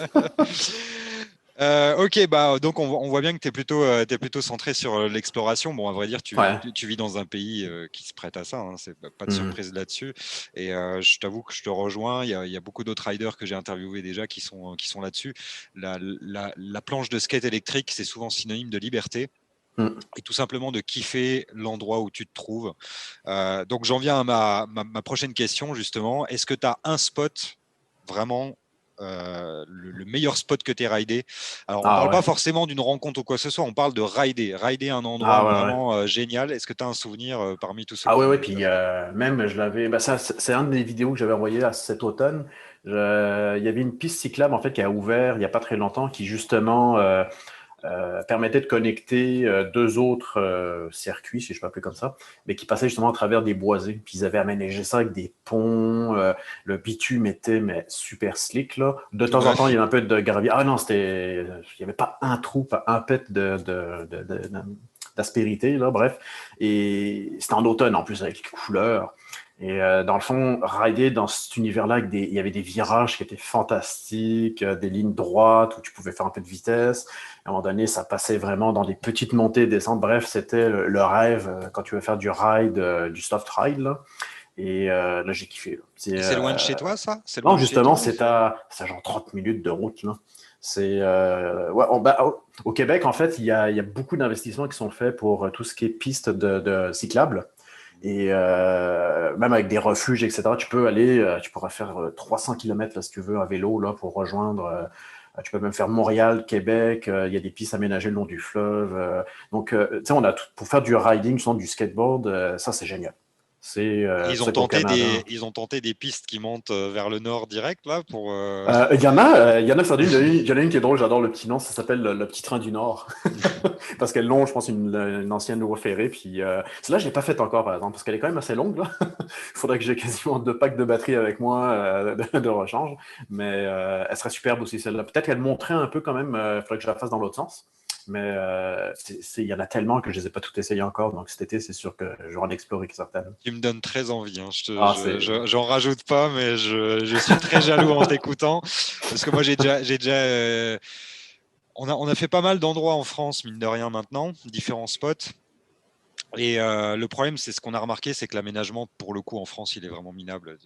Ok, bah donc on voit bien que tu es plutôt centré sur l'exploration. Bon, à vrai dire, Ouais. tu vis dans un pays qui se prête à ça. Hein, c'est pas de surprise là-dessus. Et je t'avoue que je te rejoins. Il y a beaucoup d'autres riders que j'ai interviewés déjà qui sont là-dessus. La planche de skate électrique, c'est souvent synonyme de liberté. Et tout simplement de kiffer l'endroit où tu te trouves. Donc j'en viens à ma prochaine question justement. Est-ce que tu as un spot vraiment le meilleur spot que tu aies ridé? Alors on ne parle pas forcément d'une rencontre ou quoi que ce soit, on parle de rider un endroit vraiment génial. Est-ce que tu as un souvenir parmi tous ceux Ah ouais, puis même je l'avais. Ben, c'est une des vidéos que j'avais envoyées cet automne. Il y avait une piste cyclable en fait qui a ouvert il n'y a pas très longtemps qui justement permettait de connecter deux autres circuits, si je peux appeler comme ça, mais qui passaient justement à travers des boisés. Puis ils avaient aménagé ça avec des ponts. Le bitume était super slick. Là. De temps en temps, il y avait un peu de gravier. Ah non, il n'y avait pas un trou, pas un pet d'aspérité. Là, bref. Et c'était en automne en plus, avec les couleurs. Et dans le fond, rider dans cet univers-là, il y avait des virages qui étaient fantastiques, des lignes droites où tu pouvais faire un peu de vitesse. À un moment donné, ça passait vraiment dans des petites montées et descentes. Bref, c'était le rêve quand tu veux faire du ride, du soft ride. Là. Et là, j'ai kiffé. Là. C'est loin de chez toi, ça? Non, justement, c'est à genre 30 minutes de route. Là. C'est, au Québec, en fait, il y a beaucoup d'investissements qui sont faits pour tout ce qui est pistes de cyclables. Et même avec des refuges, etc., tu pourras faire 300 km là, si tu veux, à vélo là, pour rejoindre. Tu peux même faire Montréal, Québec. Il y a des pistes aménagées le long du fleuve. Donc, tu sais, on a tout pour faire du riding, du skateboard. Ça, c'est génial. Ils ont tenté des pistes qui montent vers le nord direct là pour. Il y en a une qui est drôle. J'adore le petit nom. Ça s'appelle le petit train du Nord parce qu'elle longe, je pense, une ancienne voie ferrée. Puis celle-là, je l'ai pas faite encore, par exemple, parce qu'elle est quand même assez longue. Là. Il faudrait que j'ai quasiment 2 packs de batterie avec moi de rechange. Mais elle serait superbe aussi celle-là. Peut-être qu'elle monterait un peu quand même. Il faudrait que je la fasse dans l'autre sens. Mais il y en a tellement que je ne les ai pas toutes essayées encore. Donc cet été, c'est sûr que je vais en explorer certaines. Tu me donnes très envie. Hein. J'en rajoute pas, mais je suis très jaloux en t'écoutant. Parce que moi, on a fait pas mal d'endroits en France, mine de rien maintenant, différents spots. Et le problème, c'est ce qu'on a remarqué, c'est que l'aménagement, pour le coup, en France, il est vraiment minable.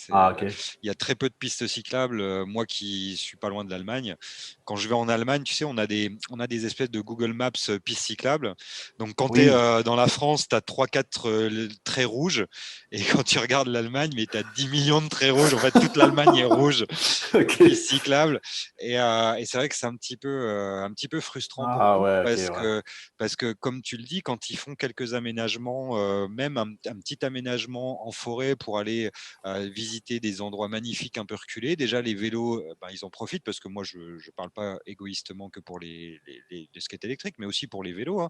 Ok. Il y a très peu de pistes cyclables. Moi qui suis pas loin de l'Allemagne, quand je vais en Allemagne, tu sais, on a des espèces de Google Maps pistes cyclables. Donc, quand tu es dans la France, tu as 3-4 traits rouges. Et quand tu regardes l'Allemagne, mais tu as 10 millions de traits rouges. En fait, toute l'Allemagne est rouge, pistes cyclables. Et c'est vrai que c'est un petit peu frustrant pour nous, parce que, comme tu le dis, quand ils font quelques aménagements, même un petit aménagement en forêt pour aller visiter des endroits magnifiques un peu reculés. Déjà, les vélos, ils en profitent parce que moi, je ne parle pas égoïstement que pour les skates électriques, mais aussi pour les vélos. Hein.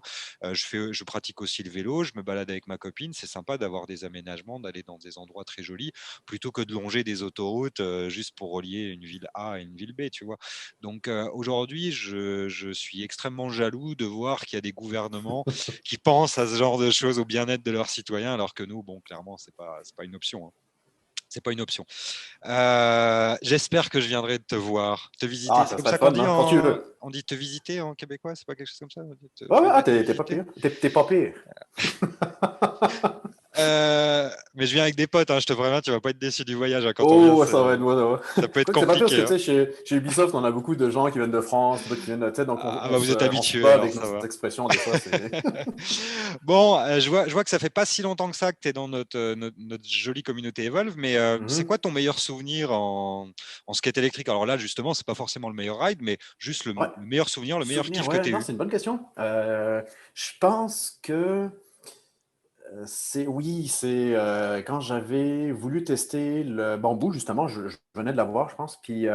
Je pratique aussi le vélo, je me balade avec ma copine. C'est sympa d'avoir des aménagements, d'aller dans des endroits très jolis, plutôt que de longer des autoroutes juste pour relier une ville A à une ville B, tu vois. Donc aujourd'hui, je suis extrêmement jaloux de voir qu'il y a des gouvernements qui pensent à ce genre de choses, au bien-être de leurs citoyens, alors que nous, bon, clairement, c'est pas une option. Hein. C'est pas une option. J'espère que je viendrai te voir, te visiter. C'est comme ça qu'on dit on dit te visiter en québécois, c'est pas quelque chose comme ça? T'es pas pire. T'es pas pire. Mais je viens avec des potes, hein, je te préviens, tu vas pas être déçu du voyage. Hein, quand on vient, ça va être moi. Ça peut être compliqué. C'est pas pire parce que chez Ubisoft, on a beaucoup de gens qui viennent de France, d'autres qui viennent de. Donc vous êtes habitués avec notre expression des fois. Bon, je vois que ça fait pas si longtemps que ça que tu es dans notre jolie communauté Evolve, mais c'est quoi ton meilleur souvenir en skate électrique? Alors là, justement, c'est pas forcément le meilleur ride, mais juste le meilleur souvenir, le meilleur kiff que tu as eu. C'est une bonne question. Je pense que c'est quand j'avais voulu tester le bambou, justement, je venais de l'avoir, je pense, puis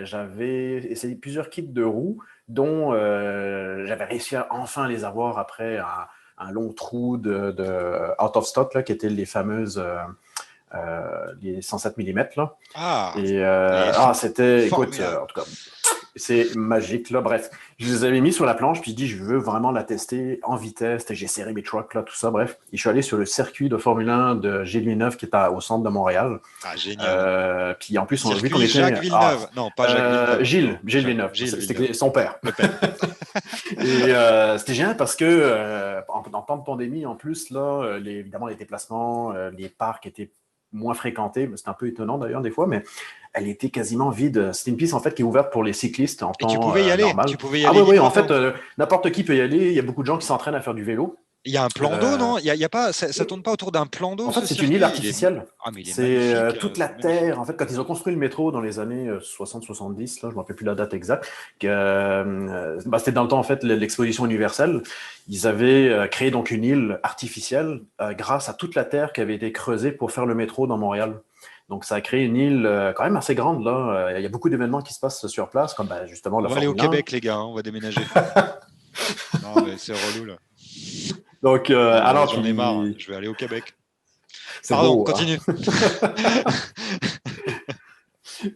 j'avais essayé plusieurs kits de roues, dont j'avais réussi à enfin les avoir après un long trou de out of stock, là, qui étaient les fameuses les 107 mm. Là. C'était, écoute, en tout cas, c'est magique, là. Bref, je les avais mis sur la planche, puis je dis, je veux vraiment la tester en vitesse. J'ai serré mes trucks, là, tout ça, bref. Et je suis allé sur le circuit de Formule 1 de Gilles Villeneuve, qui est au centre de Montréal. Ah, génial. Puis en plus, on a vu qu'on était... Jacques Villeneuve. Non, pas Jacques Villeneuve. Gilles Villeneuve. C'était son père. Le père. Et c'était génial parce que, en temps de pandémie, en plus, là, évidemment, les déplacements, les parcs étaient moins fréquentée, c'était un peu étonnant d'ailleurs des fois, mais elle était quasiment vide. C'était une piste en fait qui est ouverte pour les cyclistes en temps normal. Tu pouvais y aller. Oui, en fait, n'importe qui peut y aller. Il y a beaucoup de gens qui s'entraînent à faire du vélo. Il y a un plan d'eau, non? Il y a pas, ça tourne pas autour d'un plan d'eau. En fait, c'est une île artificielle. C'est toute la terre. En fait, quand ils ont construit le métro dans les années 60-70, là, je ne me rappelle plus la date exacte, c'était dans le temps en fait l'exposition universelle. Ils avaient créé donc une île artificielle grâce à toute la terre qui avait été creusée pour faire le métro dans Montréal. Donc, ça a créé une île quand même assez grande, là. Il y a beaucoup d'événements qui se passent sur place, comme justement On la va aller au Formule 1. Québec, les gars, hein, on va déménager. Non, mais c'est relou, là. Donc, Non, alors, j'en ai marre, puis, je vais aller au Québec. c'est Pardon, beau, hein? continue.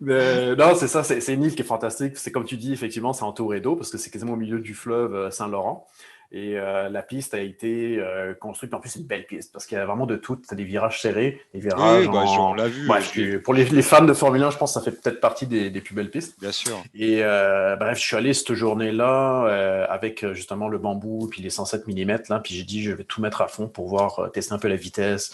Non, c'est ça, c'est une île qui est fantastique. C'est comme tu dis, effectivement, c'est entouré d'eau parce que c'est quasiment au milieu du fleuve Saint-Laurent. Et la piste a été construite, en plus, c'est une belle piste parce qu'il y a vraiment de tout. Tu as des virages serrés, des Oui, virages bah, on en. l'a vu, Bref, pour les fans de Formule 1, je pense que ça fait peut-être partie des plus belles pistes. bien sûr. Et bref, je suis allé cette journée-là avec justement le bambou puis les 107 mm. Là, puis j'ai dit, je vais tout mettre à fond pour voir, tester un peu la vitesse,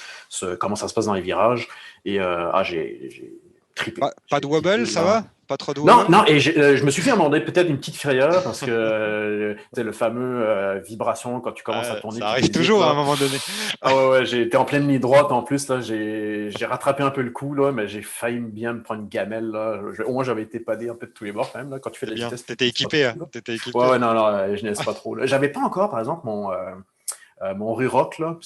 comment ça se passe dans les virages. Et j'ai trippé. Pas de J'ai wobble, trippé, ça là. va? Pas trop de Non, wobble? non, et je me suis fait amender peut-être une petite frayeur parce que c'est le fameux vibration quand tu commences à Ah, tourner ça puis arrive t'hésites toujours à un là. moment donné. Ah ouais, j'ai été en pleine ligne droite en plus là, j'ai rattrapé un peu le coup là, mais j'ai failli bien me prendre une gamelle là. Au moins j'avais été padé un peu de tous les bords quand même là quand tu fais de C'est la bien. vitesse, tu T'étais pèses pas équipé, hein? beaucoup là. T'étais Ouais, équipé. ouais, non, non, je n'aise pas trop. Là. J'avais pas encore, par exemple, mon Ruroc, là.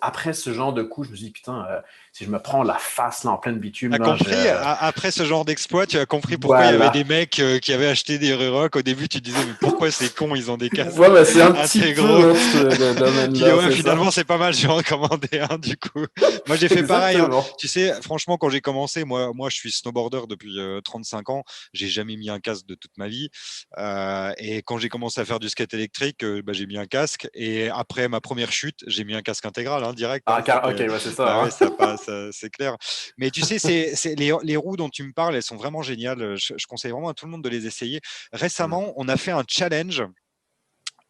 Après ce genre de coup, je me suis dit, putain, si je me prends la face là, en pleine bitume, T'as là, compris, après ce genre d'exploit, tu as compris pourquoi il y avait des voilà. mecs qui avaient acheté des Ruroc. Au début, tu te disais, mais pourquoi ces cons, ils ont des casques Ouais, bah, c'est un petit assez peu gros? dans ce Tu dis, domaine-là, ouais, c'est ça. finalement, c'est pas mal, je vais en commander un, du coup. Moi, j'ai fait pareil, hein. Exactement. Tu sais, franchement, quand j'ai commencé, moi, je suis snowboarder depuis 35 ans. J'ai jamais mis un casque de toute ma vie. Et quand j'ai commencé à faire du skate électrique, bah, j'ai mis un casque. Et après ma première chute, j'ai mis un casque intégral, hein, direct. Hein, Ok, ouais, c'est ça. bah ouais, Hein. ça passe, c'est clair. Mais tu sais, les roues dont tu me parles, elles sont vraiment géniales. Je conseille vraiment à tout le monde de les essayer. Mm. Récemment, on a fait un challenge.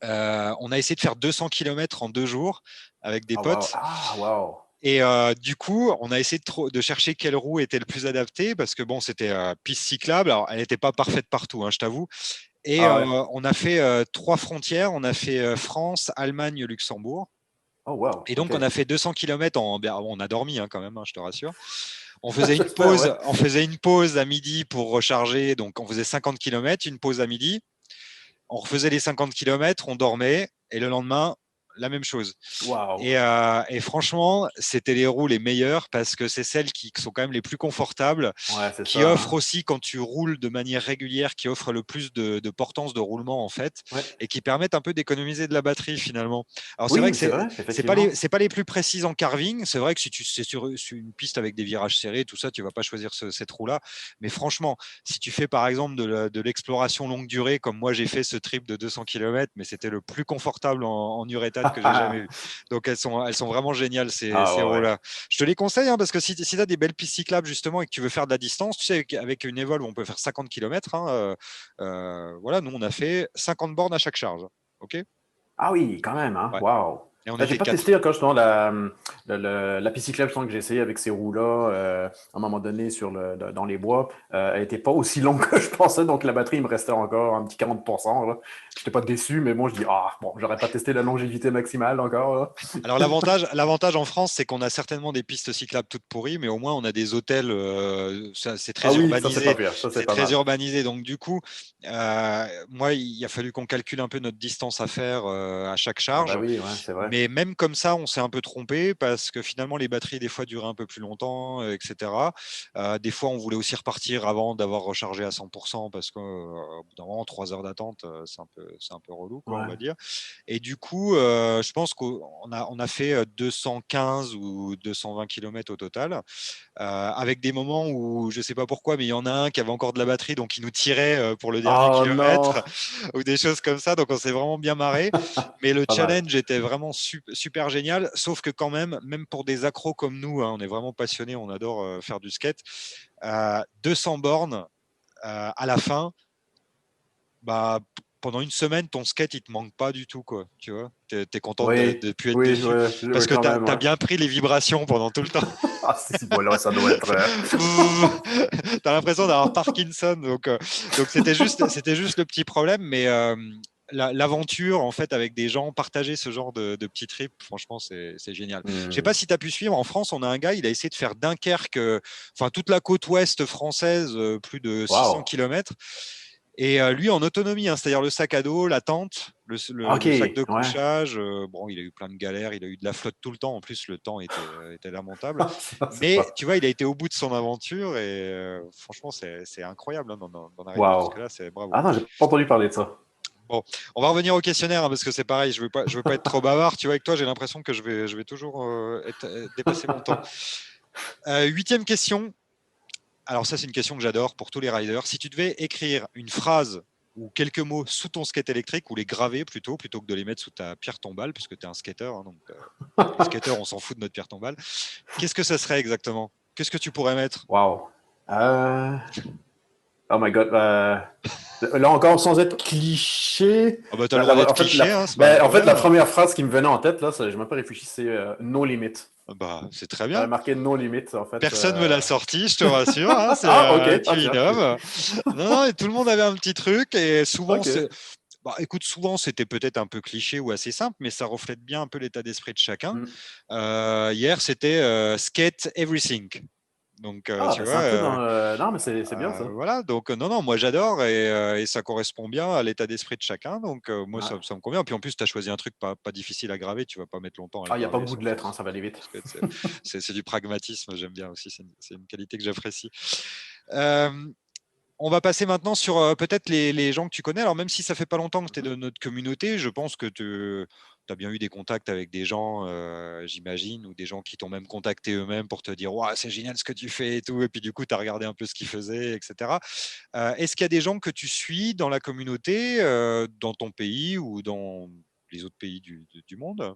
On a essayé de faire 200 km en 2 jours avec des Ah, wow. potes. Ah, wow. Et du coup, on a essayé de chercher quelle roue était le plus adaptée parce que bon, c'était piste cyclable. Alors, elle n'était pas parfaite partout, hein, je t'avoue. Et Ah, ouais. on a fait 3 frontières. On a fait France, Allemagne, Luxembourg. Oh, wow. Et Ok. donc, on a fait 200 km on a dormi hein, quand même, hein, je te rassure. On faisait une J'espère, ouais. pause, on faisait une pause à midi pour recharger. Donc, on faisait 50 km, une pause à midi. On refaisait les 50 km, on dormait. Et le lendemain, la même chose. Wow. Et franchement, c'était les roues les meilleures parce que c'est celles qui sont quand même les plus confortables, Ouais, c'est qui ça. offrent Hein. aussi, quand tu roules de manière régulière, qui offrent le plus de portance de roulement en fait, Ouais. et qui permettent un peu d'économiser de la batterie finalement. Alors c'est vrai Oui, que c'est vrai, effectivement. c'est pas les plus précises en carving. C'est vrai que si tu c'est sur une piste avec des virages serrés, tout ça, tu vas pas choisir cette roue-là. Mais franchement, si tu fais par exemple de l'exploration longue durée, comme moi j'ai fait ce trip de 200 km, mais c'était le plus confortable en uréthane que j'ai jamais vu. Donc elles sont vraiment géniales Ah, ces ouais, ouais. roues-là. Je te les conseille hein, parce que si tu as des belles pistes cyclables justement et que tu veux faire de la distance, tu sais, avec une Evolve, on peut faire 50 km. Hein, voilà, nous on a fait 50 bornes à chaque charge. Ok. Ah oui, quand même, hein. Ouais. Wow. Et on Là, j'ai était pas quatre. testé encore justement la piste cyclable que j'ai essayé avec ces roues-là à un moment donné dans les bois. Elle était pas aussi longue que je pensais, donc la batterie il me restait encore un petit 40%. Là. J'étais pas déçu, mais bon, je dis ah bon, j'aurais pas testé la longévité maximale encore. Là. Alors l'avantage en France, c'est qu'on a certainement des pistes cyclables toutes pourries, mais au moins on a des hôtels. C'est Ah très oui, ça c'est pas urbanisé. pire, ça c'est C'est pas très mal. urbanisé. Donc du coup, moi, il a fallu qu'on calcule un peu notre distance à faire à chaque Ah bah charge. oui, ouais, c'est vrai. Mais même comme ça, on s'est un peu trompé parce que finalement, les batteries, des fois, duraient un peu plus longtemps, etc. Des fois, on voulait aussi repartir avant d'avoir rechargé à 100% parce qu'au bout d'un moment, 3 heures d'attente, c'est un peu relou, quoi, on Ouais. va dire. Et du coup, je pense on a fait 215 ou 220 km au total, avec des moments où, je ne sais pas pourquoi, mais il y en a un qui avait encore de la batterie, donc il nous tirait pour le dernier Oh non, kilomètre, ou des choses comme ça. Donc on s'est vraiment bien marré. Mais le pas mal. challenge était vraiment super génial, sauf que quand même pour des accros comme nous, hein, on est vraiment passionnés, on adore faire du skate, 200 bornes à la fin, bah, pendant une semaine, ton skate, il te manque pas du tout, quoi. Tu vois, t'es content Oui, de plus être oui, dessus oui, parce oui, que quand même, t'as ouais. bien pris les vibrations pendant tout le temps. Ah si, bon là, ça doit être. T'as l'impression d'avoir Parkinson, donc c'était juste le petit problème, mais l'aventure en fait avec des gens, partager ce genre de petits trips, franchement c'est génial. Je sais Hmm. pas si tu as pu suivre en France, on a un gars, il a essayé de faire Dunkerque, enfin toute la côte ouest française, plus de 600 Wow. km. Et lui en autonomie, hein, c'est-à-dire le sac à dos, la tente. Ok, le sac de ouais. couchage, bon, il a eu plein de galères, il a eu de la flotte tout le temps. En plus, le temps était lamentable. C'est Mais pas. tu vois, il a été au bout de son aventure et franchement, c'est incroyable hein, d'en arriver Waouh. jusque-là. C'est bravo. Ah non, j'ai pas entendu parler de ça. Bon, on va revenir au questionnaire hein, parce que c'est pareil. Je veux pas être trop bavard. Tu vois, avec toi, j'ai l'impression que je vais toujours dépasser mon temps. 8e question. Alors ça, c'est une question que j'adore pour tous les riders. Si tu devais écrire une phrase ou quelques mots sous ton skate électrique, ou les graver plutôt que de les mettre sous ta pierre tombale, puisque tu es un skater, hein, donc les skateurs, on s'en fout de notre pierre tombale. Qu'est-ce que ça serait exactement? Qu'est-ce que tu pourrais mettre? Waouh. Oh my God. Là encore, sans être cliché. Ah bah, tu as le droit d'être En fait, cliché, hein, c'est pas un la problème. première phrase qui me venait en tête, là, je n'ai même pas réfléchi, c'est no limit. Ah bah, c'est très J'avais bien. marqué no limit, en fait. Personne me l'a sorti, je te rassure. Hein, Ah, ok. Ah, tu tiens. innoves. Non, non, et tout le monde avait un petit truc. Et souvent, Ok. bah, écoute, souvent c'était peut-être un peu cliché ou assez simple, mais ça reflète bien un peu l'état d'esprit de chacun. Hmm. Hier, c'était skate everything. Donc, Ah, tu ben, vois, c'est un peu dans. Non, mais c'est bien ça. voilà. Donc, non, non, moi j'adore et ça correspond bien à l'état d'esprit de chacun. Donc, moi, Ouais. ça me convient. Puis en plus, tu as choisi un truc pas difficile à graver. Tu vas pas mettre longtemps à le Ah, il n'y a pas graver beaucoup sur de lettres, hein, ça va aller vite. skate. C'est du pragmatisme. J'aime bien aussi. C'est une qualité que j'apprécie. Euh, on va passer maintenant sur peut-être les gens que tu connais. Alors, même si ça fait pas longtemps que tu es de notre communauté, je pense que tu as bien eu des contacts avec des gens, j'imagine, ou des gens qui t'ont même contacté eux-mêmes pour te dire ouais, c'est génial ce que tu fais et tout. Et puis, du coup, tu as regardé un peu ce qu'ils faisaient, etc. Est-ce qu'il y a des gens que tu suis dans la communauté, dans ton pays ou dans les autres pays du monde?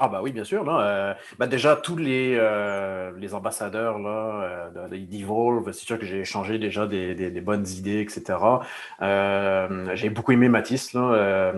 Ah bah oui, bien sûr. Là, déjà, tous les ambassadeurs là, d'Evolve, c'est sûr que j'ai échangé déjà des bonnes idées, etc. J'ai beaucoup aimé Mathis. Là,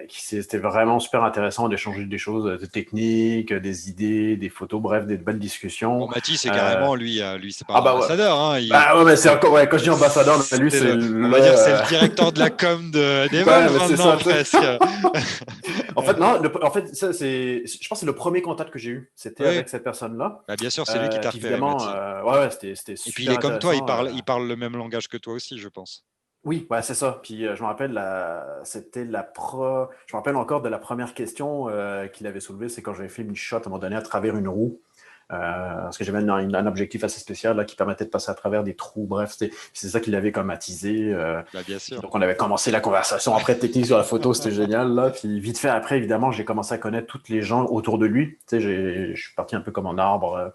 c'était vraiment super intéressant d'échanger des choses des techniques, des idées, des photos, bref, des bonnes Bon, discussions. Mathis, c'est Euh, carrément, lui c'est pas ah un bah ouais. ambassadeur. Hein, Bah ouais, mais c'est encore, ouais, quand je dis ambassadeur, mais lui, c'est on va dire, c'est le le. directeur de la com Ouais, d'Evolve mais c'est maintenant, ça, tu sais. presque. En fait, non, en fait, ça, je pense que c'est le premier contact que j'ai eu. C'était Oui, avec cette personne-là. bah, bien sûr, c'est lui qui t'a Puis repéré, évidemment, Mathis. ouais, c'était Et puis il super est comme toi, intéressant. il parle le même langage que toi aussi, je pense. Oui, ouais, c'est ça. Puis je me rappelle, je me rappelle encore de la première question qu'il avait soulevée, c'est quand j'avais fait une shot à un moment donné à travers une roue. Parce que j'avais un objectif assez spécial là, qui permettait de passer à travers des trous. Bref, c'est ça qu'il avait comme attisé. Bah, bien Puis sûr. donc, on avait commencé la conversation après technique sur la photo, c'était génial. Là. Puis vite fait après, évidemment, j'ai commencé à connaître toutes les gens autour de lui. Tu sais, je suis parti un peu comme un arbre.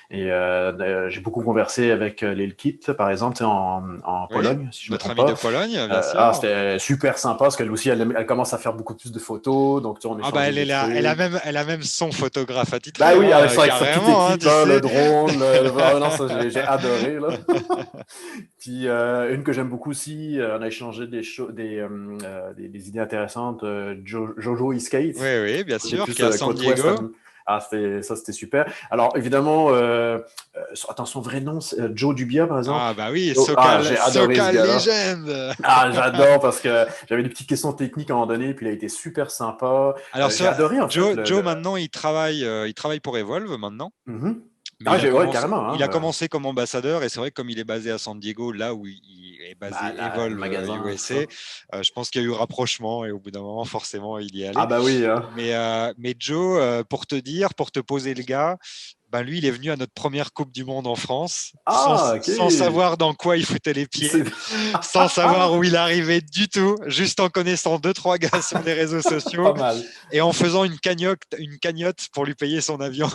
J'ai beaucoup conversé avec Lilkit, par exemple, tu sais, en Oui, Pologne, si je ne me notre trompe ami de pas. Pologne, bien sûr. C'était super sympa parce qu'elle aussi, elle commence à faire beaucoup plus de photos. Donc, tu sais, on Ah bah échangeait des trucs. elle a même son photographe Bah attitré, oui, hein, avec sa petite carrément, hein, équipe, tu là, le sais. drone, ah non, ça, j'ai adoré, là. Puis une que j'aime beaucoup aussi, on a échangé des idées intéressantes, Jojo Oui, Skate, oui, bien côté sûr, plus qui est à San côte ouest. Diego. Ah, ça, c'était super. Alors, évidemment, attends, son vrai nom, c'est Joe Dubia, par exemple. Ah bah oui, J'ai adoré ce Sokal gars-là. Legend. Ah, j'adore parce que j'avais des petites questions techniques à un moment donné, puis il a été super sympa. Alors J'ai adoré, en fait, Joe maintenant il travaille pour Evolve maintenant. Mhm. Mais Ah, ouais, carrément. il a Hein. commencé comme ambassadeur et c'est vrai que comme il est basé à San Diego, là où il est Bah, basé le Evolve magasin, tout USA, ça. je pense qu'il y a eu rapprochement et au bout d'un moment, forcément, il y est Ah allé. bah oui, hein. Mais Joe, pour te dire, pour te poser le gars, ben lui, il est venu à notre première Coupe du Monde en France Ah, ok. sans savoir dans quoi il foutait les pieds, C'est sans savoir où il arrivait du tout, juste en connaissant deux, trois gars sur les réseaux sociaux pas mal. et en faisant une cagnotte pour lui payer son avion.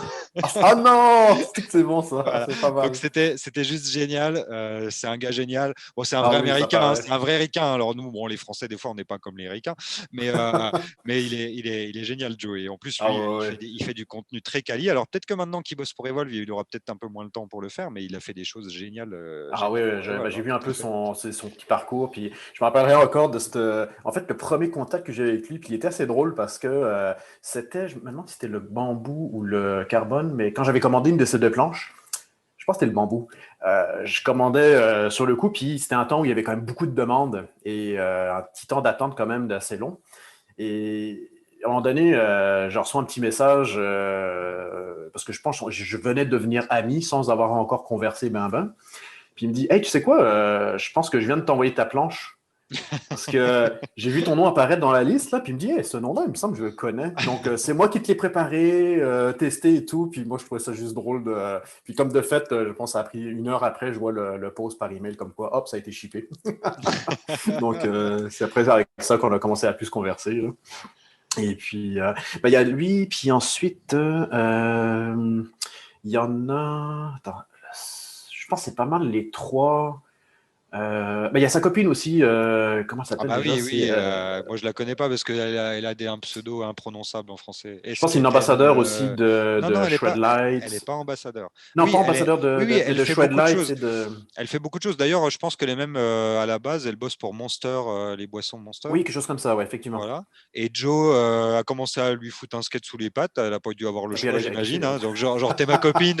Ah non, c'est bon ça, Voilà. c'est pas Donc mal. c'était juste génial. C'est un gars génial. Bon, c'est un Ah vrai oui, ça Américain, hein, paraît. c'est un vrai Ricain. Alors nous, bon, les Français des fois, on n'est pas comme les Ricains, mais mais il est génial, Joe. Et en plus, Ah lui, ouais, ouais. il fait du contenu très quali. Alors peut-être que maintenant qu'il bosse pour Evolve, il aura peut-être un peu moins le temps pour le faire, mais il a fait des choses géniales, Ah oui, géniales ouais, pour Evolve, j'ai hein, vu un tout à peu fait. son petit parcours, puis je me rappellerai encore de cette. En fait, le premier contact que j'ai avec lui, puis il était assez drôle parce que je me demande si c'était le bambou ou le carbone, mais quand j'avais commandé une de ces deux planches, je pense que c'était le bambou. Je commandais sur le coup, puis c'était un temps où il y avait quand même beaucoup de demandes et un petit temps d'attente quand même d'assez long. Et à un moment donné, je reçois un petit message parce que je pense que je venais de devenir ami sans avoir encore conversé ben ben. Puis il me dit, hey, tu sais quoi, je pense que je viens de t'envoyer ta planche. Parce que j'ai vu ton nom apparaître dans la liste, là, puis il me dit, hey, ce nom-là, il me semble que je le connais. Donc, c'est moi qui te l'ai préparé, testé et tout. Puis moi, je trouvais ça juste drôle. Puis comme de fait, je pense que ça a pris 1 heure après, je vois le post par email comme quoi, hop, ça a été shippé. Donc, c'est après avec ça qu'on a commencé à plus converser. Là. Et puis, il y a lui, puis ensuite, il y en a. Attends, je pense que c'est pas mal les trois. Il y a sa copine aussi, comment ça Ah s'appelle bah déjà? oui, moi je la connais pas parce qu'elle a un pseudo imprononçable en français. Je pense que c'est une ambassadeur aussi Non, non, de Shred elle est Light. pas ambassadeur. Non, pas ambassadeur Oui, oui, elle de fait Shred beaucoup de Light, choses. c'est de. Elle fait beaucoup de choses. D'ailleurs, je pense qu'elle est même à la base, elle bosse pour Monster, les boissons Monster. Oui, quelque chose comme ça, ouais, effectivement. Voilà. Et Joe a commencé à lui foutre un skate sous les pattes. Elle n'a pas dû avoir le Et puis choix, elle a j'imagine. kiffé. Hein. Donc, genre t'es ma copine,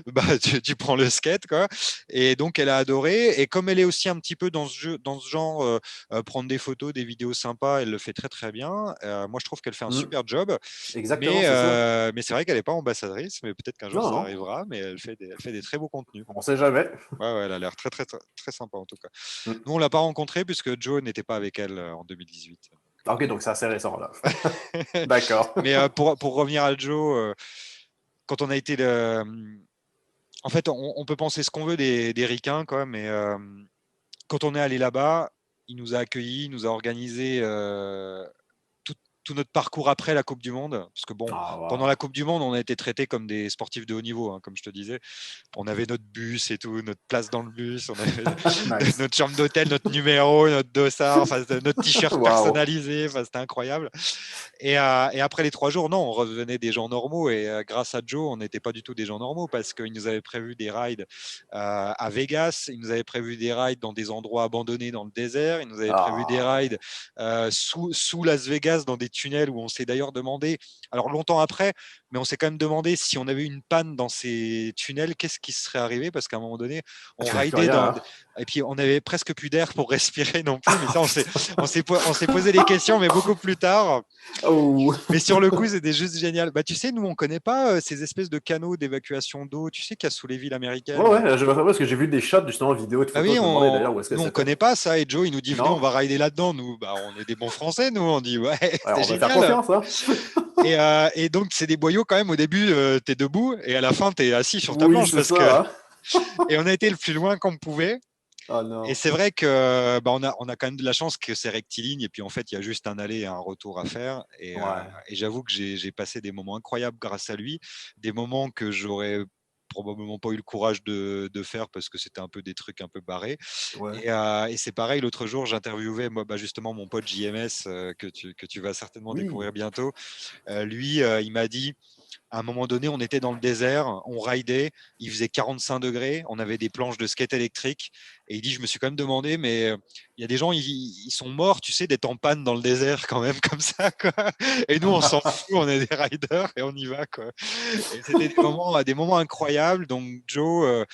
bah, tu prends le skate, quoi. Et donc, elle a adoré. Et comme elle est aussi un petit peu dans ce genre, prendre des photos, des vidéos sympas, elle le fait très, très bien. Moi, je trouve qu'elle fait un super job. Exactement, c'est ça. Mais c'est vrai qu'elle n'est pas ambassadrice. Mais peut-être qu'un jour, Non, ça non, arrivera. Mais elle fait des très beaux contenus. on sait jamais. Ouais, ouais, elle a l'air très, très, très, très sympa, en tout cas. Mm. Nous, on ne l'a pas rencontrée puisque Joe n'était pas avec elle en 2018. Ok, donc c'est assez récent, là. D'accord. Mais pour revenir à Joe, quand on a été en fait, on peut penser ce qu'on veut des Ricains, quoi, mais quand on est allé là-bas, il nous a accueillis, il nous a organisé tout notre parcours après la Coupe du Monde. Parce que bon, Ah, wow. pendant la Coupe du Monde, on a été traités comme des sportifs de haut niveau, hein, comme je te disais. On avait notre bus et tout, notre place dans le bus, on avait Nice. notre chambre d'hôtel, notre numéro, notre dossard, enfin, notre t-shirt Wow. personnalisé, enfin, c'était incroyable. Et après les 3 jours, non, on revenait des gens normaux. Et grâce à Joe, on n'était pas du tout des gens normaux parce qu'il nous avait prévu des rides à Vegas, il nous avait prévu des rides dans des endroits abandonnés dans le désert, il nous avait prévu des rides sous Las Vegas dans des tunnels où on s'est d'ailleurs demandé, alors longtemps après, mais on s'est quand même demandé si on avait une panne dans ces tunnels, qu'est-ce qui serait arrivé parce qu'à un moment donné, on ridait Rien, hein. et puis on avait presque plus d'air pour respirer non plus. Mais ça, on s'est posé des questions, mais beaucoup plus tard. Oh. Mais sur le coup, c'était juste génial. Bah, tu sais, nous, on connaît pas ces espèces de canaux d'évacuation d'eau, tu sais, qu'il y a sous les villes américaines. Ouais, je me rappelle parce que j'ai vu des shots, justement, vidéos de Ah photos. oui, Je me demandais d'ailleurs où est-ce que nous, on c'était. connaît pas ça. Et Joe, il nous dit, venez, Non. on va rider là-dedans. Nous, bah, on est des bons Français, nous. On dit, ouais, Ouais, c'est on va faire génial. confiance, hein. Et donc, c'est des boyaux quand même. Au début, tu es debout et à la fin, tu es assis sur ta Oui, planche. c'est ça. Hein. Et on a été le plus loin qu'on pouvait. Oh non. Et c'est vrai que on a quand même de la chance que c'est rectiligne et puis en fait il y a juste un aller et un retour à faire et Ouais. j'avoue que j'ai passé des moments incroyables grâce à lui, des moments que j'aurais probablement pas eu le courage de faire parce que c'était un peu des trucs un peu barrés. Ouais. Et c'est pareil, l'autre jour j'interviewais moi justement mon pote JMS que tu vas certainement Oui. découvrir bientôt. Lui il m'a dit à un moment donné, on était dans le désert, on ridait, il faisait 45 degrés, on avait des planches de skate électrique. Et il dit, je me suis quand même demandé, mais il y a des gens, ils sont morts, tu sais, d'être en panne dans le désert quand même, comme ça, quoi. Et nous, on s'en fout, on est des riders et on y va, quoi. Et c'était des moments incroyables. Donc, Joe,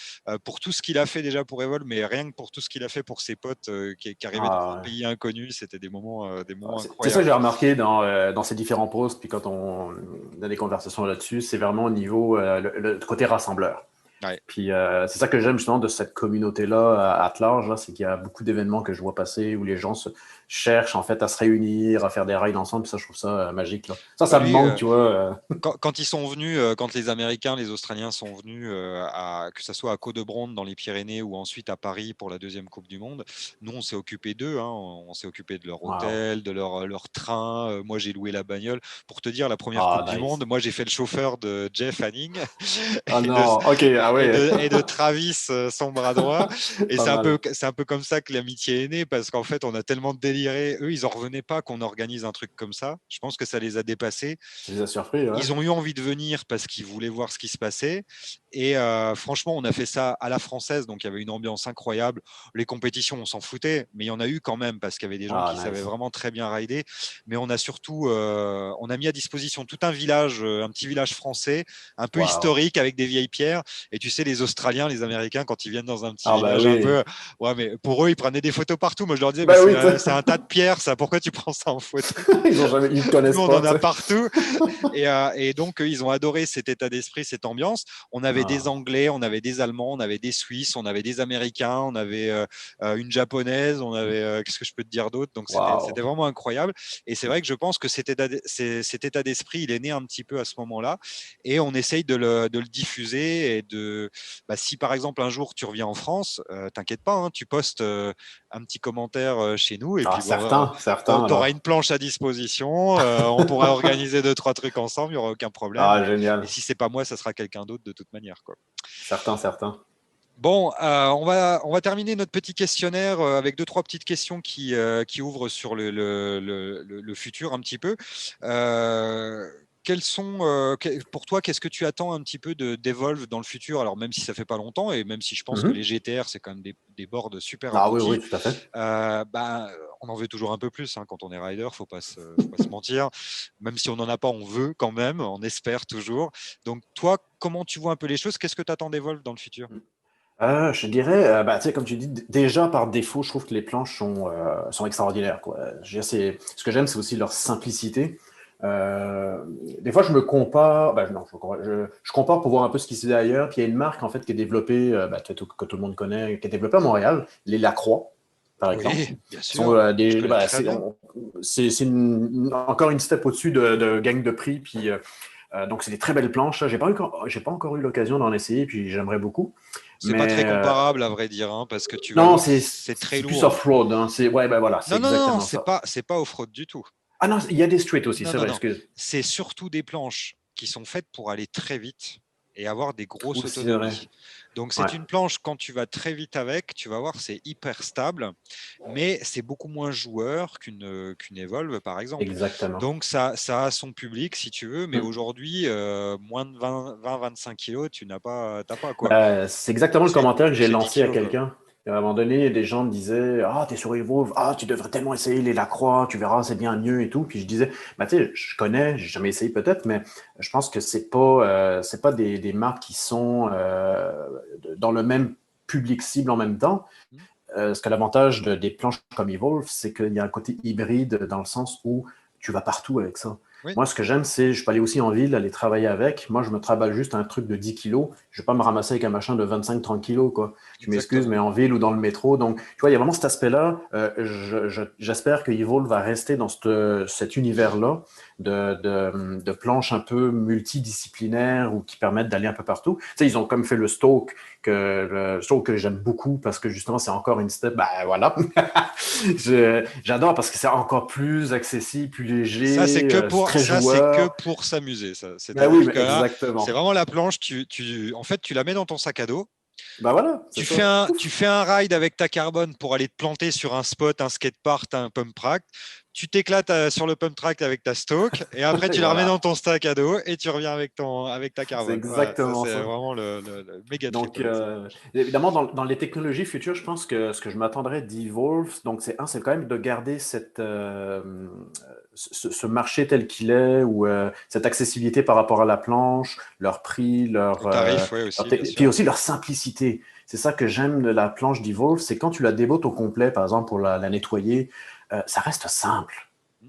pour tout ce qu'il a fait déjà pour Evol, mais rien que pour tout ce qu'il a fait pour ses potes qui arrivaient dans un Ouais. pays inconnu, c'était des moments C'est incroyables. ça que j'ai remarqué dans ces différents posts, puis quand on a des conversations là-dessus, c'est vraiment au niveau le côté rassembleur. Ouais. Puis c'est ça que j'aime justement de cette communauté-là à large, là, c'est qu'il y a beaucoup d'événements que je vois passer où les gens se cherchent en fait à se réunir, à faire des rides ensemble, puis ça je trouve ça magique. Là. Ça me Lui, manque, tu vois. quand ils sont venus, quand les Américains, les Australiens sont venus, que ce soit à Codebronde dans les Pyrénées ou ensuite à Paris pour la deuxième Coupe du Monde, nous on s'est occupé d'eux, hein, on s'est occupé de leur hôtel, de leur train. Moi j'ai loué la bagnole. Pour te dire, la première Coupe du Monde, moi j'ai fait le chauffeur de Jeff Hanning et de Travis, son bras droit. Et c'est un peu comme ça que l'amitié est née parce qu'en fait on a tellement déliré. Eux ils en revenaient pas qu'on organise un truc comme ça. Je pense que ça les a dépassés. Ça les a surpris, ouais. Ils ont eu envie de venir parce qu'ils voulaient voir ce qui se passait. Et franchement, on a fait ça à la française, donc il y avait une ambiance incroyable. Les compétitions, on s'en foutait, mais il y en a eu quand même parce qu'il y avait des gens qui savaient vraiment très bien rider. Mais on a surtout, on a mis à disposition tout un village, un petit village français, un peu historique avec des vieilles pierres. Et tu sais, les Australiens, les Américains, quand ils viennent dans un petit Ah bah village un oui. peu, ouais, mais pour eux, ils prenaient des photos partout. Moi, je leur disais, mais Bah oui, c'est un tas de pierres, ça. Pourquoi tu prends ça en photo? ils ne Nous, connaissent on pas. en a partout. Et donc, ils ont adoré cet état d'esprit, cette ambiance. On avait des Ah, Anglais, on avait des Allemands, on avait des Suisses, on avait des Américains, on avait une Japonaise, on avait, qu'est-ce que je peux te dire d'autre? Donc, c'était waouh. vraiment incroyable. Et c'est vrai que je pense que cet état d'esprit, il est né un petit peu à ce moment-là. Et on essaye de le diffuser. Et si par exemple, un jour, tu reviens en France, t'inquiète pas, hein, tu postes un petit commentaire chez nous. Et Ah, puis, certains, tu certains auras alors. une planche à disposition. On pourrait organiser 2-3 trucs ensemble, il n'y aura aucun problème. Ah, Et génial. si c'est pas moi, ça sera quelqu'un d'autre de toute manière, quoi. Certains, certains. Bon, on va terminer notre petit questionnaire avec 2-3 petites questions qui ouvrent sur le futur un petit peu. Pour toi, qu'est-ce que tu attends un petit peu d'Evolve dans le futur? Alors, même si ça fait pas longtemps, et même si je pense que les Mhm. GTR, c'est quand même des boards super Ah oui, oui, aboutis, tout à fait. on en veut toujours un peu plus, hein, quand on est rider, faut pas se mentir. Même si on n'en a pas, on veut quand même, on espère toujours. Donc, toi, comment tu vois un peu les choses? Qu'est-ce que tu attends d'Evolve dans le futur? Je dirais, tu sais, comme tu dis, déjà par défaut, je trouve que les planches sont extraordinaires, quoi. Je veux dire, ce que j'aime, c'est aussi leur simplicité. Euh, des fois, je me compare, non, je compare pour voir un peu ce qui se fait ailleurs. Puis il y a une marque en fait qui est développée, que tout le monde connaît, qui est développée à Montréal, les Lacroix, par exemple. Oui, bien Sont, sûr. Je connais voilà, très bien. c'est encore une step au-dessus de gagne de prix. Puis donc c'est des très belles planches. J'ai pas encore eu l'occasion d'en essayer, puis j'aimerais beaucoup. C'est pas très Mais comparable, à vrai dire, hein, parce que tu vas non, voir, c'est très c'est plus lourd. off-road. Hein. Ouais, ben voilà, c'est Non, non, non, exactement ça. c'est pas off-road du tout. Ah non, il y a des streets aussi, Non, c'est non, vrai, non. excuse. C'est surtout des planches qui sont faites pour aller très vite et avoir des grosses Aussi, c'est vrai. autonomies. Donc, Ouais, c'est une planche, quand tu vas très vite avec, tu vas voir, c'est hyper stable, mais c'est beaucoup moins joueur qu'une Evolve, par exemple. exactement. Donc, ça a son public, si tu veux, mais Hmm. aujourd'hui, moins de 20-25 kilos, tu t'as pas, quoi. C'est exactement le C'est commentaire que j'ai c'est 10 lancé à kilos, quoi. quelqu'un. À un moment donné, des gens me disaient: Ah, t'es sur Evolve, ah, tu devrais tellement essayer les Lacroix, tu verras, c'est bien mieux et tout. Puis je disais: Bah, tu sais, je connais, j'ai jamais essayé peut-être, mais je pense que c'est pas des marques qui sont dans le même public cible en même temps. Ce que l'avantage des planches comme Evolve, c'est qu'il y a un côté hybride dans le sens où tu vas partout avec ça. Oui, Moi, ce que j'aime, c'est je peux aller aussi en ville, aller travailler avec. Moi, je me travaille juste un truc de 10 kilos. Je ne vais pas me ramasser avec un machin de 25-30 kilos, quoi. Tu m'excuses, exactement. mais en ville ou dans le métro. Donc, tu vois, il y a vraiment cet aspect-là. J'espère que Evolve va rester dans cet univers-là de planches un peu multidisciplinaires ou qui permettent d'aller un peu partout. Tu sais, ils ont comme fait le Stoke que j'aime beaucoup parce que justement, c'est encore une step. Ben voilà. J'adore parce que c'est encore plus accessible, plus léger, c'est très C'est que joueur. pour s'amuser, ça. Ben oui, C'est-à-dire mais que là, c'est exactement. vraiment la planche. En fait, tu la mets dans ton sac à dos. Ben voilà, c'est ça. Tu Pouf. fais un ride avec ta carbone pour aller te planter sur un spot, un skatepark, un pump track. Tu t'éclates sur le pump track avec ta stock et après Et tu la remets dans voilà, ton sac à dos et tu reviens avec ta c'est carbone. Voilà, ça exactement c'est ça. vraiment le méga trip Donc, avec ça. évidemment, dans les technologies futures, je pense que ce que je m'attendrais d'Evolve, donc c'est quand même de garder ce marché tel qu'il est, ou cette accessibilité par rapport à la planche, leur prix, Le tarif, oui aussi, bien puis sûr. aussi leur simplicité. C'est ça que j'aime de la planche d'Evolve, c'est quand tu la débottes au complet, par exemple, pour la nettoyer, ça reste simple.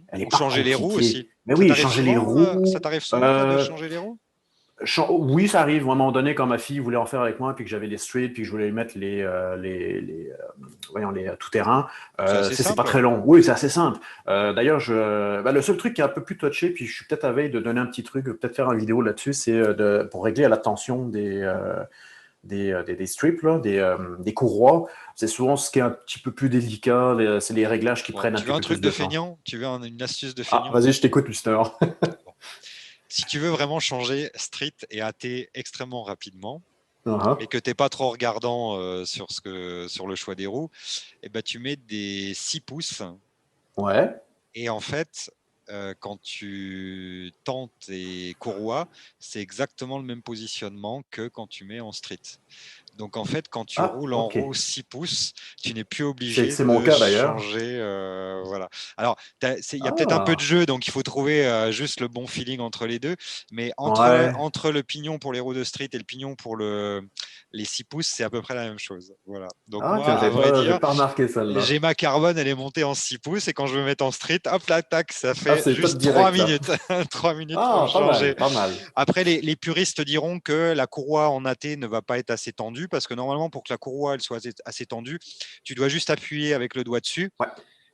Elle n'est Ou pas changer les roues compliquée. aussi. Mais oui, changer les Ça roues. t'arrive souvent, toi, de euh, changer les roues? Oui, ça arrive. À un moment donné, quand ma fille voulait en faire avec moi, puis que j'avais les street, puis que je voulais lui mettre voyons, les tout-terrain, C'est assez c'est pas simple. très long. Oui, c'est assez simple. D'ailleurs, le seul truc qui est un peu plus touché, puis je suis peut-être à veille de donner un petit truc, peut-être faire une vidéo là-dessus, c'est pour régler à la tension des strips, là, des courroies. C'est souvent ce qui est un petit peu plus délicat. C'est les réglages qui Bon, prennent un tu veux petit un peu truc plus de de temps. feignant? Tu veux une astuce de Ah, feignant? vas-y, je t'écoute, Mister. Bon. Si tu veux vraiment changer street et AT extrêmement rapidement, Uh-huh. mais que tu n'es pas trop regardant sur le choix des roues, eh ben, tu mets des 6 pouces Ouais. et en fait, quand tu tends tes courroies, c'est exactement le même positionnement que quand tu mets en street. Donc en fait, quand tu Ah, roules en ok. roue 6 pouces, tu n'es plus obligé C'est mon de cas d'ailleurs. changer. Voilà. Alors, il y a peut-être un peu de Ah, jeu, donc il faut trouver juste le bon feeling entre les deux. Mais ouais. entre le pignon pour les roues de street et le pignon pour les 6 pouces, c'est à peu près la même chose. Voilà. Donc Ah, moi, tiens, à vrai j'ai dire, pas remarqué celle-là. j'ai ma carbone, elle est montée en 6 pouces et quand je veux mettre en street, hop là, tac, ça Ah, fait c'est top juste 3 direct, là. minutes. 3 minutes pour Ah, pas changer. mal, pas mal. Après, les puristes diront que la courroie en AT ne va pas être assez tendue parce que normalement, pour que la courroie elle soit assez tendue, tu dois juste appuyer avec le doigt dessus. Ouais,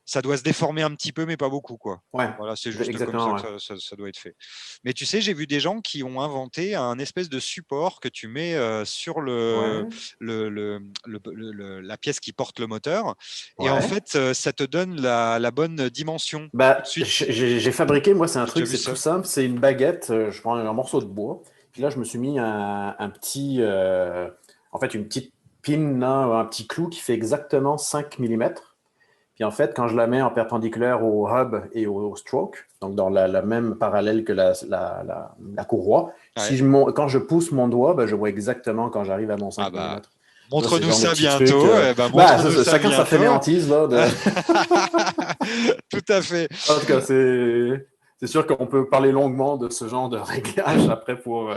Ça doit se déformer un petit peu, mais pas beaucoup, quoi. ouais, Voilà, c'est juste comme ça exactement, que ouais. ça doit être fait. Mais tu sais, j'ai vu des gens qui ont inventé un espèce de support que tu mets sur Ouais, la pièce qui porte le moteur. Et en ouais. fait, ça te donne la bonne dimension. Tout de Bah, suite, j'ai fabriqué, moi, c'est un j'ai déjà truc, vu c'est tout ça. simple, c'est une baguette, je prends un morceau de bois, puis là, je me suis mis un petit, en fait, une petite pin, là, un petit clou qui fait exactement 5 millimètres. Puis en fait, quand je la mets en perpendiculaire au hub et au stroke, donc dans la même parallèle que la courroie, Ouais. quand je pousse mon doigt, ben, je vois exactement quand j'arrive à mon Ah 5 bah, millimètres. Ça, c'est le montre-nous genre de ça petit truc. bientôt. Eh ben, Bah, montre-nous ça chacun sa bientôt. fainéantise, là. Tout à fait. En tout cas, c'est sûr qu'on peut parler longuement de ce genre de réglage après pour.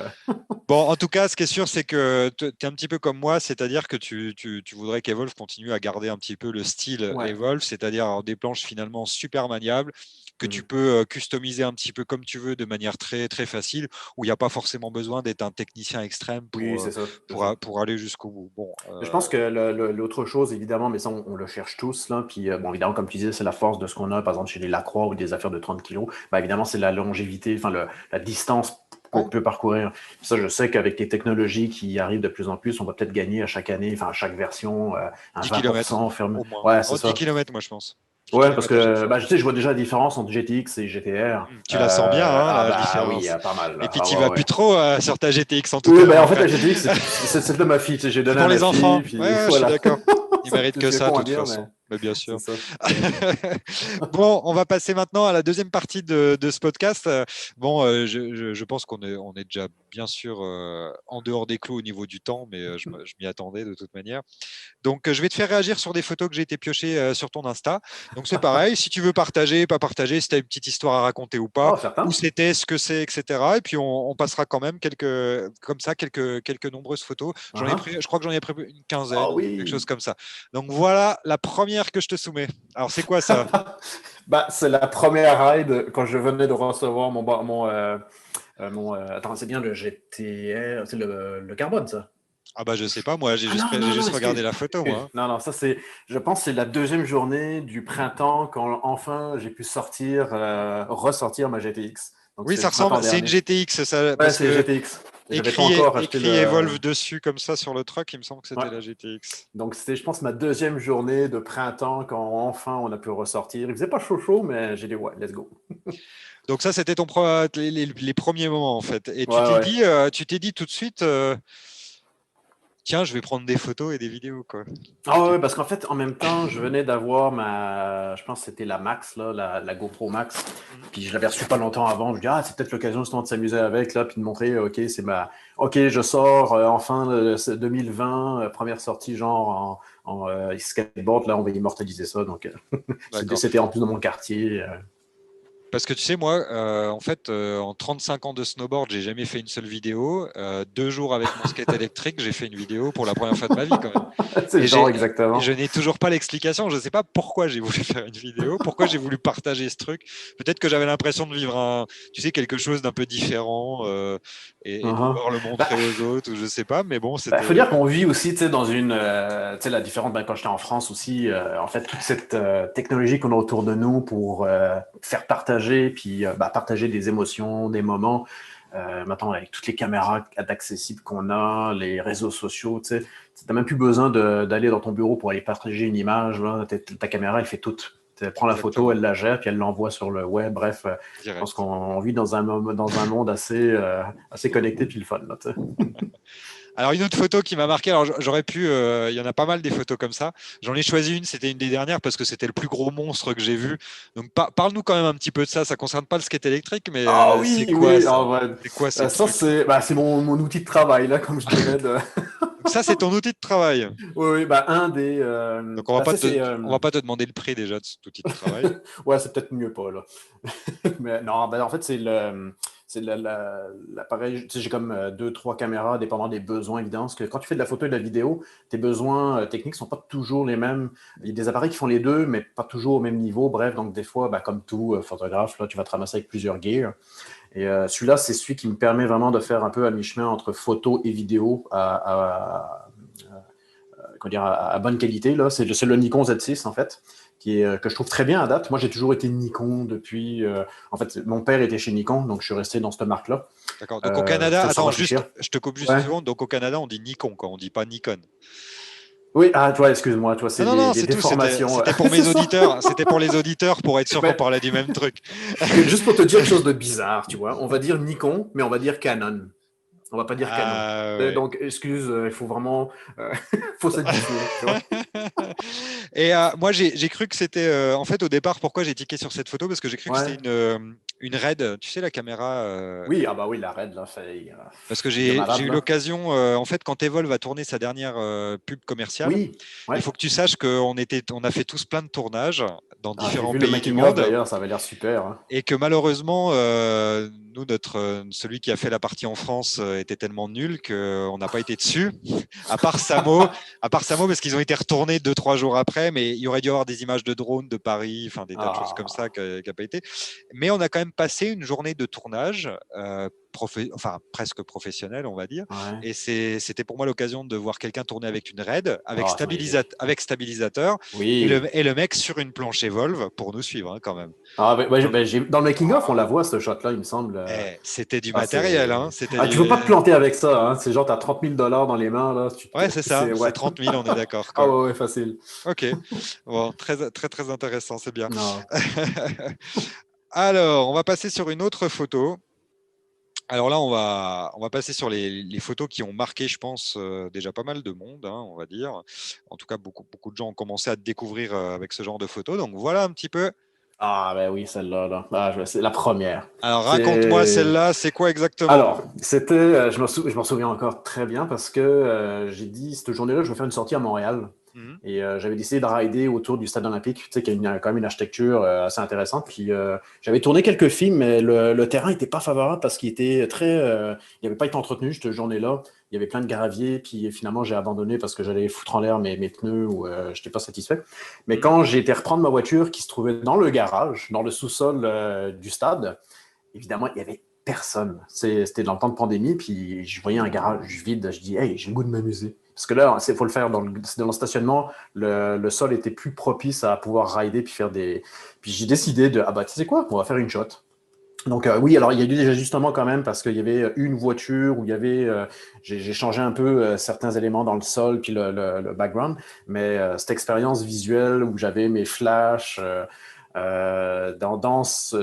Bon, en tout cas, ce qui est sûr, c'est que tu es un petit peu comme moi, c'est-à-dire que tu voudrais qu'Evolve continue à garder un petit peu le style Ouais. Evolve, c'est-à-dire avoir des planches finalement super maniables, que tu Mhm. peux customiser un petit peu comme tu veux de manière très, très facile, où il n'y a pas forcément besoin d'être un technicien extrême Oui, c'est ça. C'est ça. pour aller jusqu'au bout. Bon, Je pense que l'autre chose, évidemment, mais ça, on le cherche tous, là. Puis, bon, évidemment, comme tu disais, c'est la force de ce qu'on a, par exemple, chez les Lacroix ou des affaires de 30 kilos. Bah, évidemment, c'est la longévité, enfin, la distance qu'on ouais, peut parcourir. Puis ça, je sais qu'avec les technologies qui arrivent de plus en plus, on va peut-être gagner à chaque année, enfin, à chaque version, un 10 km 20% ferme. au moins. Ouais, c'est Oh, 10 ça. km, moi, je pense. 10 Ouais, parce km à chaque que fois. bah, tu sais, je vois déjà la différence entre GTX et GTR. Tu la sens bien, hein, Ah la bah oui, différence. pas mal. Et Là. puis, Ah tu ouais, vas plus ouais. trop sur ta GTX en tout Oui, cas, bah, mon en fait, frère. la GTX, c'est celle de ma fille. J'ai C'est donné pour à ma les enfants. fille, Ouais, puis ouais, je suis voilà. d'accord. Ils Ça méritent que c'est ça, de con à toute dire, mais façon. Mais bien c'est sûr. ça. Bon, on va passer maintenant à la deuxième partie de ce podcast. Bon, je pense on est déjà bien sûr en dehors des clous au niveau du temps, mais je m'y attendais de toute manière. Donc, je vais te faire réagir sur des photos que j'ai été piocher sur ton Insta. Donc, c'est pareil. Si tu veux partager, pas partager, si tu as une petite histoire à raconter ou pas, Oh, où certain. c'était, ce que c'est, etc. Et puis, on passera quand même quelques nombreuses photos. Uh-huh. Je crois que j'en ai pris une quinzaine Oh ou quelque chose oui. comme ça. Donc, voilà la première que je te soumets. Alors, c'est quoi ça? Bah, c'est la première ride quand je venais de recevoir attends, c'est bien le GTR, c'est le carbone, ça. Ah bah, je sais pas, moi, Ah non, j'ai non, non, juste regardé excuse. la photo, moi. Non, non, ça c'est, je pense que c'est la deuxième journée du printemps quand enfin j'ai pu ressortir ma GTX. Donc Oui, c'était ça le ressemble, printemps c'est une dernier. GTX, ça, Ouais, parce c'est que GTX. J'avais pas encore acheté écrit le. Evolve dessus comme ça sur le truck, il me semble que Ouais. c'était la GTX. Donc c'était, je pense, ma deuxième journée de printemps quand enfin on a pu ressortir. Il faisait pas chaud chaud, mais j'ai dit ouais, let's go. Donc ça, c'était les premiers moments en fait. Et Ouais, ouais. tu t'es dit tout de suite, tiens, je vais prendre des photos et des vidéos quoi. Ah ouais, parce qu'en fait, en même temps, je venais d'avoir je pense que c'était la Max, là, la GoPro Max. Mhm. Puis je l'avais reçue pas longtemps avant. Je dis, ah, c'est peut-être l'occasion justement de s'amuser avec, là, puis de montrer, OK, OK, je sors enfin 2020, première sortie genre en skateboard, là, on va immortaliser ça. Donc, D'accord. c'était en plus dans mon quartier. Parce que tu sais, moi, en fait, en 35 ans de snowboard, j'ai jamais fait une seule vidéo. 2 jours avec mon skate électrique, j'ai fait une vidéo pour la première fois de ma vie quand même. C'est le Et, genre et exactement. je n'ai toujours pas l'explication. Je ne sais pas pourquoi j'ai voulu faire une vidéo, pourquoi j'ai voulu partager ce truc. Peut-être que j'avais l'impression de vivre tu sais, quelque chose d'un peu différent et de Uh-huh. vouloir le Bah, montrer aux autres, ou je sais pas. Mais bon, bah, faut c'était. dire qu'on vit aussi, tu sais, dans une, tu sais, la différence, ben, quand j'étais en France aussi, en fait, toute cette technologie qu'on a autour de nous pour faire partager, puis bah, partager des émotions, des moments. Maintenant, avec toutes les caméras accessibles qu'on a, les réseaux sociaux, tu sais, t'as même plus besoin d'aller dans ton bureau pour aller partager une image. Là. Ta caméra, elle fait tout. Elle prend la photo, Exactement. elle la gère, puis elle l'envoie sur le web. Bref, je pense Direct. qu'on vit dans un monde assez connecté puis le fun. Là, tu sais. Alors, une autre photo qui m'a marqué, alors j'aurais pu, il y en a pas mal des photos comme ça. J'en ai choisi une, c'était une des dernières parce que c'était le plus gros monstre que j'ai vu. Donc, parle-nous quand même un petit peu de ça. Ça concerne pas le skate électrique, mais Ah c'est oui, quoi oui, ça? en vrai. C'est quoi ces Ça, trucs? c'est mon outil de travail, là, comme je dirais. ça, c'est ton outil de travail. Oui, oui, bah, un des. Donc, on va bah, pas ça, te, c'est, on va pas te demander le prix déjà de cet outil de travail. ouais, c'est peut-être mieux pas, là. Mais non, ben, en fait, c'est l'appareil. Tu sais, j'ai comme deux, trois caméras, dépendant des besoins, évidemment. Parce que quand tu fais de la photo et de la vidéo, tes besoins techniques sont pas toujours les mêmes. Il y a des appareils qui font les deux, mais pas toujours au même niveau. Bref, donc des fois, ben, comme tout photographe, là, tu vas te ramasser avec plusieurs gears. Et celui-là, c'est celui qui me permet vraiment de faire un peu à mi-chemin entre photo et vidéo comment dire, à bonne qualité. Là. C'est le Nikon Z6, en fait, que je trouve très bien à date. Moi, j'ai toujours été Nikon depuis. En fait, mon père était chez Nikon, donc je suis resté dans cette marque-là. D'accord. Donc, au Canada, Ça attends, réfléchir. je te coupe juste une Ouais. seconde. Donc, au Canada, on dit Nikon, quoi. On dit pas Nikon. Oui, ah, toi, excuse-moi, toi, c'est Non, non, non, des c'est tout. C'était, déformations. c'était pour mes C'est ça. auditeurs. C'était pour les auditeurs pour être sûr qu'on Mais, parlait du même truc. juste pour te dire quelque chose de bizarre, tu vois, on va dire Nikon, mais on va dire Canon. On va pas dire Canon. Ah, ouais. Donc, excuse, il faut vraiment. Faut s'habituer, tu vois. Et moi, j'ai cru que c'était. En fait, au départ, pourquoi j'ai tiqué sur cette photo? Parce que j'ai cru que Ouais. c'était une RED. Tu sais, la caméra. Oui, ah bah oui, la Red, là, Parce que de j'ai malade, eu là. l'occasion. En fait, quand Evolve va tourner sa dernière pub commerciale, Oui, il ouais. faut que tu saches on a fait tous plein de tournages dans Ah, j'ai différents vu le pays du making-of monde. d'ailleurs, ça avait l'air super. Hein. Et que malheureusement, nous, celui qui a fait la partie en France était tellement nul qu'on n'a pas été dessus, à part Samo, parce qu'ils ont été retournés 2-3 jours après, mais il y aurait dû y avoir des images de drones de Paris, enfin des tas de choses comme ça Ah, qui n'a pas été. Mais on a quand même passé une journée de tournage, enfin presque professionnelle, on va dire. ouais. Et c'était pour moi l'occasion de voir quelqu'un tourner avec une RED, Ah, avec stabilisateur, oui. et le mec sur une planche Evolve pour nous suivre hein, quand même. Ah, Donc, dans le making-of, on la voit, ce shot-là, il me semble. c'était du Ah, matériel, hein. C'était tu peux pas te planter avec ça. Hein. C'est genre, t'as 30 000 dans les mains. Là. Ouais, c'est ça. C'est Ouais. 30 000, on est d'accord, Ah quoi. ouais, ouais, facile. Ok. Bon, très, très, très intéressant, c'est bien. Non. Alors, on va passer sur une autre photo. Alors là, on va passer sur les photos qui ont marqué, je pense, déjà pas mal de monde, hein, on va dire. En tout cas, beaucoup de gens ont commencé à te découvrir avec ce genre de photos. Donc voilà un petit peu. Ah, ben oui, celle-là. Là. Ah, c'est la première. Alors raconte-moi C'est... celle-là, c'est quoi exactement? Alors, c'était, je m'en souviens encore très bien parce que j'ai dit, cette journée-là, je vais faire une sortie à Montréal. Mhm. Et j'avais décidé de rider autour du stade olympique, tu sais, qui a quand même une architecture assez intéressante. Puis j'avais tourné quelques films, mais le terrain n'était pas favorable parce qu'il était il n'avait pas été entretenu cette journée-là. Il y avait plein de gravier, puis finalement j'ai abandonné parce que j'allais foutre en l'air mes pneus ou je n'étais pas satisfait. Mais Mhm. quand j'ai été reprendre ma voiture qui se trouvait dans le garage, dans le sous-sol du stade, évidemment, il y avait personne. C'était dans le temps de pandémie, puis je voyais un garage vide. Je dis, hey, j'ai le goût de m'amuser. Parce que là, il faut le faire dans le stationnement. Le sol était plus propice à pouvoir rider puis faire des. Puis j'ai décidé de, ah bah, tu sais quoi, on va faire une shot. Donc oui, alors il y a eu des ajustements quand même parce qu'il y avait une voiture où il y avait, j'ai changé un peu certains éléments dans le sol puis le background, mais cette expérience visuelle où j'avais mes flashs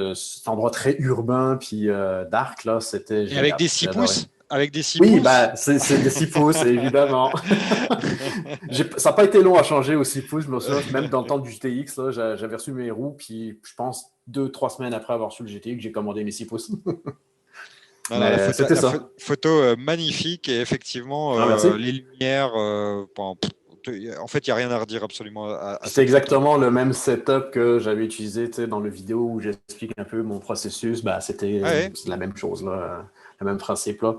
cet endroit très urbain puis dark là, c'était Et avec génial. des 6 J'ai adoré. pouces? Avec des 6 Oui, pouces? bah c'est des 6 pouces évidemment. Ça n'a pas été long à changer aux 6 pouces, je me souviens, même dans le temps du GTX, là, j'avais reçu mes roues, puis je pense 2-3 semaines après avoir reçu le GTX, j'ai commandé mes 6 pouces. Non, non, Mais c'était ça. photo magnifique et effectivement, Ah, merci. les lumières, en fait, il n'y a rien à redire absolument à Puis c'est cette photo. exactement le même setup que j'avais utilisé dans le vidéo où j'explique un peu mon processus. Bah, c'est Ah ouais, la même chose, là, le même principe. Là.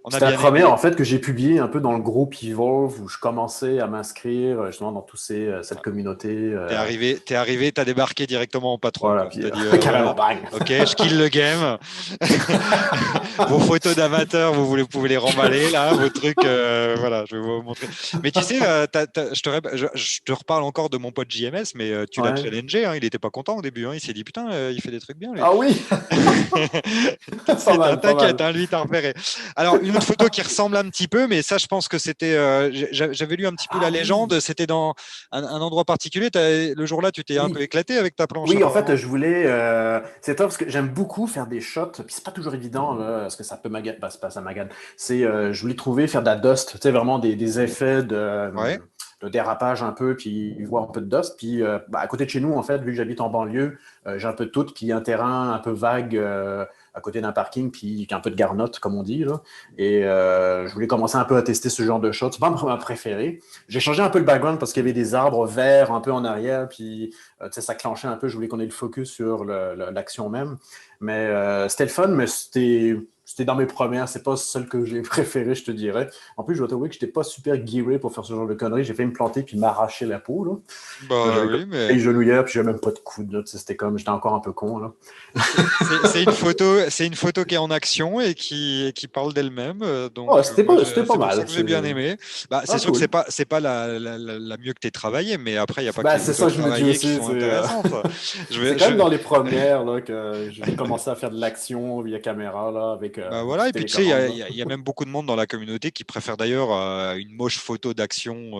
on a C'était la bien première, aimé. en fait, que j'ai publiée un peu dans le groupe Evolve où je commençais à m'inscrire justement dans cette communauté. T'es arrivé, t'as débarqué directement en patron, Voilà, quoi. puis T'as dit, carrément, voilà, bang! ok, je kill le game. Vos photos d'amateurs, vous pouvez les remballer là, vos trucs, voilà, je vais vous montrer. Mais tu sais, je te reparle encore de mon pote JMS, mais tu l'as Ouais. challengé, hein, il n'était pas content au début, hein, il s'est dit putain, il fait des trucs bien, lui. Ah oui! Pas mal, pas T'inquiète, mal. hein, lui, t'as repéré. Alors, une autre photo qui ressemble un petit peu, mais ça, je pense que c'était. J'avais lu un petit peu Ah la oui! légende. C'était dans un endroit particulier. Le jour-là, tu t'es un peu Oui. éclaté avec ta planche, Oui, en fait, apparemment. je voulais. C'est top parce que j'aime beaucoup faire des shots, puis c'est pas toujours évident, là, parce que ça peut m'agacer. Bah, c'est pas ça m'agace. Je voulais trouver, faire de la dust, tu sais, vraiment des effets Ouais. dérapage un peu, puis il voit un peu de dust. Puis à côté de chez nous, en fait, vu que j'habite en banlieue, j'ai un peu de tout, puis un terrain un peu vague à côté d'un parking, puis un peu de garnotte, comme on dit. Là. Et je voulais commencer un peu à tester ce genre de shot. C'est pas ma préférée. J'ai changé un peu le background parce qu'il y avait des arbres verts un peu en arrière, puis ça clenchait un peu. Je voulais qu'on ait le focus sur l'action même. Mais c'était le fun, mais c'était dans mes premières. C'est pas celle que j'ai préférée, je te dirais. En plus, je dois t'avouer que j'étais pas super gearé pour faire ce genre de conneries. J'ai fait me planter puis m'arracher la peau. Là. Bah J'avais oui, mais les genouillères, puis j'avais même pas de coude. Là. C'était comme, j'étais encore un peu con. Là. c'est une photo qui est en action et qui parle d'elle-même. Donc, Oh, moi, c'était pas c'est pour mal. ça que j'ai bien aimé. Bah, c'est sûr Cool. que c'est pas la mieux que tu aies travaillé, mais après, il n'y a pas que Ben, les c'est photos ça que je me dis travaillées qui aussi. sont intéressantes. C'est quand même dans les premières là, que j'ai commencé à faire de l'action via caméra là, avec Bah une voilà, petite et puis tu sais, il y télécommande. a, Là. il y a- il y a même beaucoup de monde dans la communauté qui préfère d'ailleurs une moche photo d'action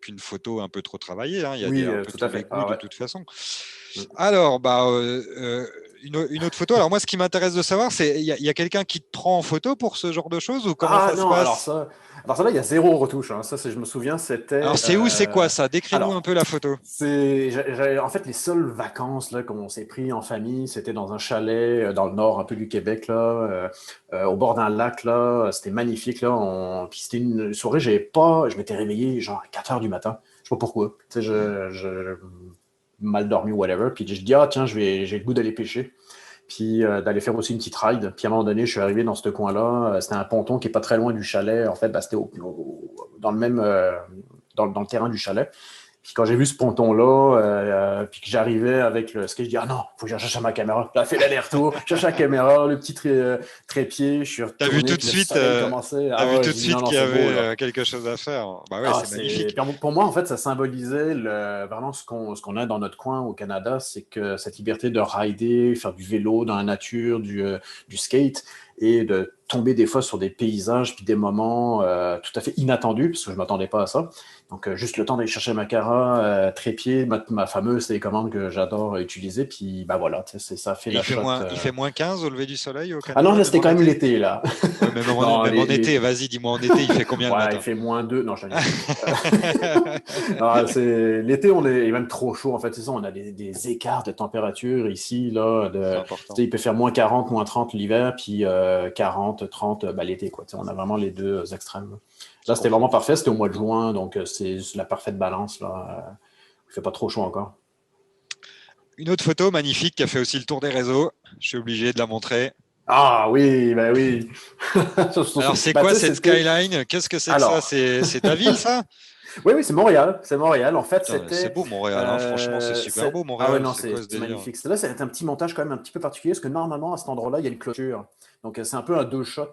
qu'une photo un peu trop travaillée. Hein. Il y a Oui, un peu tout à tous les fait. goûts Ah, de ouais. toute façon. Mm. Alors, une autre photo. Alors moi, ce qui m'intéresse de savoir, c'est il y a quelqu'un qui te prend en photo pour ce genre de choses ou comment Ah ça se non, passe? alors ça là, il y a zéro retouche. Hein. Ça, je me souviens, Alors c'était. c'est où, c'est quoi ça? Décris-nous un Alors, peu la photo. en fait, les seules vacances là, qu'on s'est pris en famille, c'était dans un chalet dans le nord un peu du Québec, là, au bord d'un lac. Là. C'était magnifique. Là. Puis c'était une soirée, je m'étais réveillé genre à 4 heures du matin. Je sais pas pourquoi. Tu sais, mal dormi ou whatever. Puis je dis, ah tiens, j'ai le goût d'aller pêcher. Puis d'aller faire aussi une petite ride. Puis à un moment donné, je suis arrivé dans ce coin-là. C'était un ponton qui est pas très loin du chalet. En fait, c'était dans le même dans le terrain du chalet. Puis quand j'ai vu ce ponton-là, puis que j'arrivais avec le skate, je dis ah non, faut que je cherche ma caméra. Là, fait l'aller-retour, je cherche la caméra, le petit trépied, je suis T'as vu retourné, tout de puis le suite, soleil commençait. t'as Ah vu ouais, tout je de dis non, suite non, qu'il y c'est beau là. avait quelque chose à faire. Bah ouais, Ah, c'est magnifique. pour moi, en fait, ça symbolisait vraiment ce qu'on a dans notre coin au Canada, c'est que cette liberté de rider, faire du vélo dans la nature, du skate, et de tomber des fois sur des paysages puis des moments tout à fait inattendus, parce que je ne m'attendais pas à ça. Donc, juste le temps d'aller chercher ma cara, trépied, ma fameuse télécommande que j'adore utiliser, puis bah voilà, ça fait Et la shot. il fait moins 15 au lever du soleil au Ah non, Canada, là, même c'était en quand même été? l'été, là. Ouais, même Non, même en été, vas-y, dis-moi en été, il fait combien le ouais, il matin? fait -2. Non, je te niaise. Non, l'été, il est même trop chaud. En fait, c'est ça, on a des écarts de température ici. Là, C'est il important. peut faire -40, -30 l'hiver, puis 40, 30 l'été. Quoi. On a vraiment les deux extrêmes. Je Là, c'était vraiment comprends. parfait. C'était au mois de juin, donc c'est la parfaite balance. Là. Il ne fait pas trop chaud encore. Une autre photo magnifique qui a fait aussi le tour des réseaux. Je suis obligé de la montrer. Ah oui, ben oui. Alors, c'est Ben, quoi tu sais, cette skyline? Qu'est-ce que c'est que ça? Alors, C'est ta ville, ça? oui, c'est Montréal. C'est Montréal. En fait, Putain, c'est c'était. beau, Montréal, hein. Franchement, c'est super beau, Ah ouais, Montréal. non, C'est quoi ce c'est délire? magnifique. Là, c'est un petit montage quand même un petit peu particulier parce que normalement, à cet endroit-là, il y a une clôture. Donc, c'est un peu un deux shot.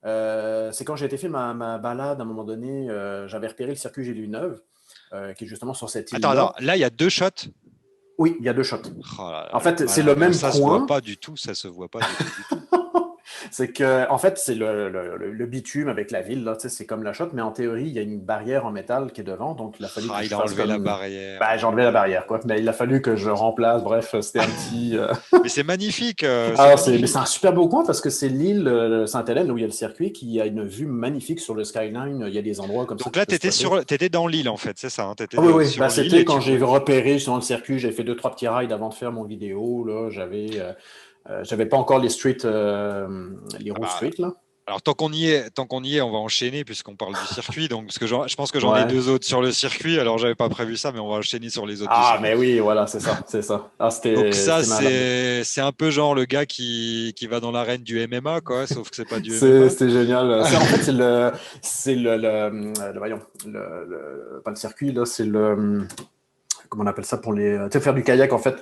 C'est quand j'ai été fait ma balade, à un moment donné, j'avais repéré le circuit G-Neuve, qui est justement sur cette Attends, île-là. là, il y a deux shots. Oui, il y a deux shots. Oh là En là, le fait, c'est le malade. même Ça se voit coin. pas du tout, ça se voit pas du tout, du tout. C'est que, en fait, c'est le bitume avec la ville, là, tu sais, c'est comme la shot, mais en théorie, il y a une barrière en métal qui est devant, donc il a fallu que Ah, je il a fasse enlevé la comme. barrière. Ben, j'ai enlevé la barrière, quoi. Mais il a fallu que je remplace, bref, c'était un petit. Mais c'est magnifique, c'est Ah, mais c'est magnifique. un super beau coin parce que c'est l'île Sainte-Hélène où il y a le circuit qui a une vue magnifique sur le skyline. Il y a des endroits comme ça Donc que tu là, peux spotter. t'étais dans l'île, en fait, c'est ça, hein, Ah oui, oui, sur ben, l'île c'était et quand tu j'ai vois. repéré sur le circuit, j'avais fait deux, trois petits rides avant de faire mon vidéo. Là, j'avais pas encore les Ah routes bah, street, là. alors, tant qu'on y est, on va enchaîner puisqu'on parle du circuit. Donc, parce que je pense que j'en ai Ouais. deux autres sur le circuit. Alors, j'avais pas prévu ça, mais on va enchaîner sur les autres du Ah, mais circuit. oui, voilà, c'est ça, c'est ça. Ah, Donc, ça, c'était malade. c'est un peu genre le gars qui va dans l'arène du MMA, quoi, sauf que c'est pas du MMA. C'était génial. En fait, voyons, pas le circuit, là, c'est comment on appelle ça pour tu sais, faire du kayak, en fait,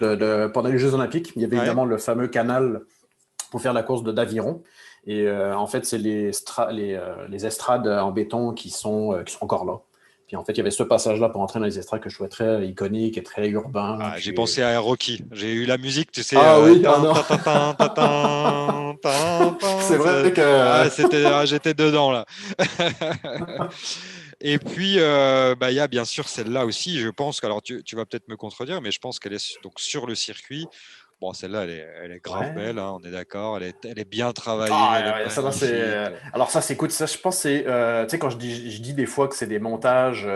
pendant les Jeux Olympiques, il y avait Ouais. évidemment le fameux canal pour faire la course d'aviron. Et en fait, c'est les estrades en béton qui sont encore là. Puis en fait, il y avait ce passage-là pour entrer dans les estrades que je trouvais très iconique et très urbain. Ah, j'ai Puis... pensé à Rocky. J'ai eu la musique, tu sais. Ah oui, ah Tin, non. tin, tin, tin, tin, tin, tin, C'est tin, vrai que. ah, j'étais dedans là. Et puis, il y a bien sûr celle-là aussi. Je pense que, alors tu vas peut-être me contredire, mais je pense qu'elle est donc sur le circuit. Bon, celle-là, elle est grave Ouais. belle, hein, on est d'accord. Elle est bien travaillée, elle Ah, est ouais, ça, là, c'est. magnifique. Alors, ça, c'est écoute, ça, je pense, que c'est. Tu sais, quand je dis des fois que c'est des montages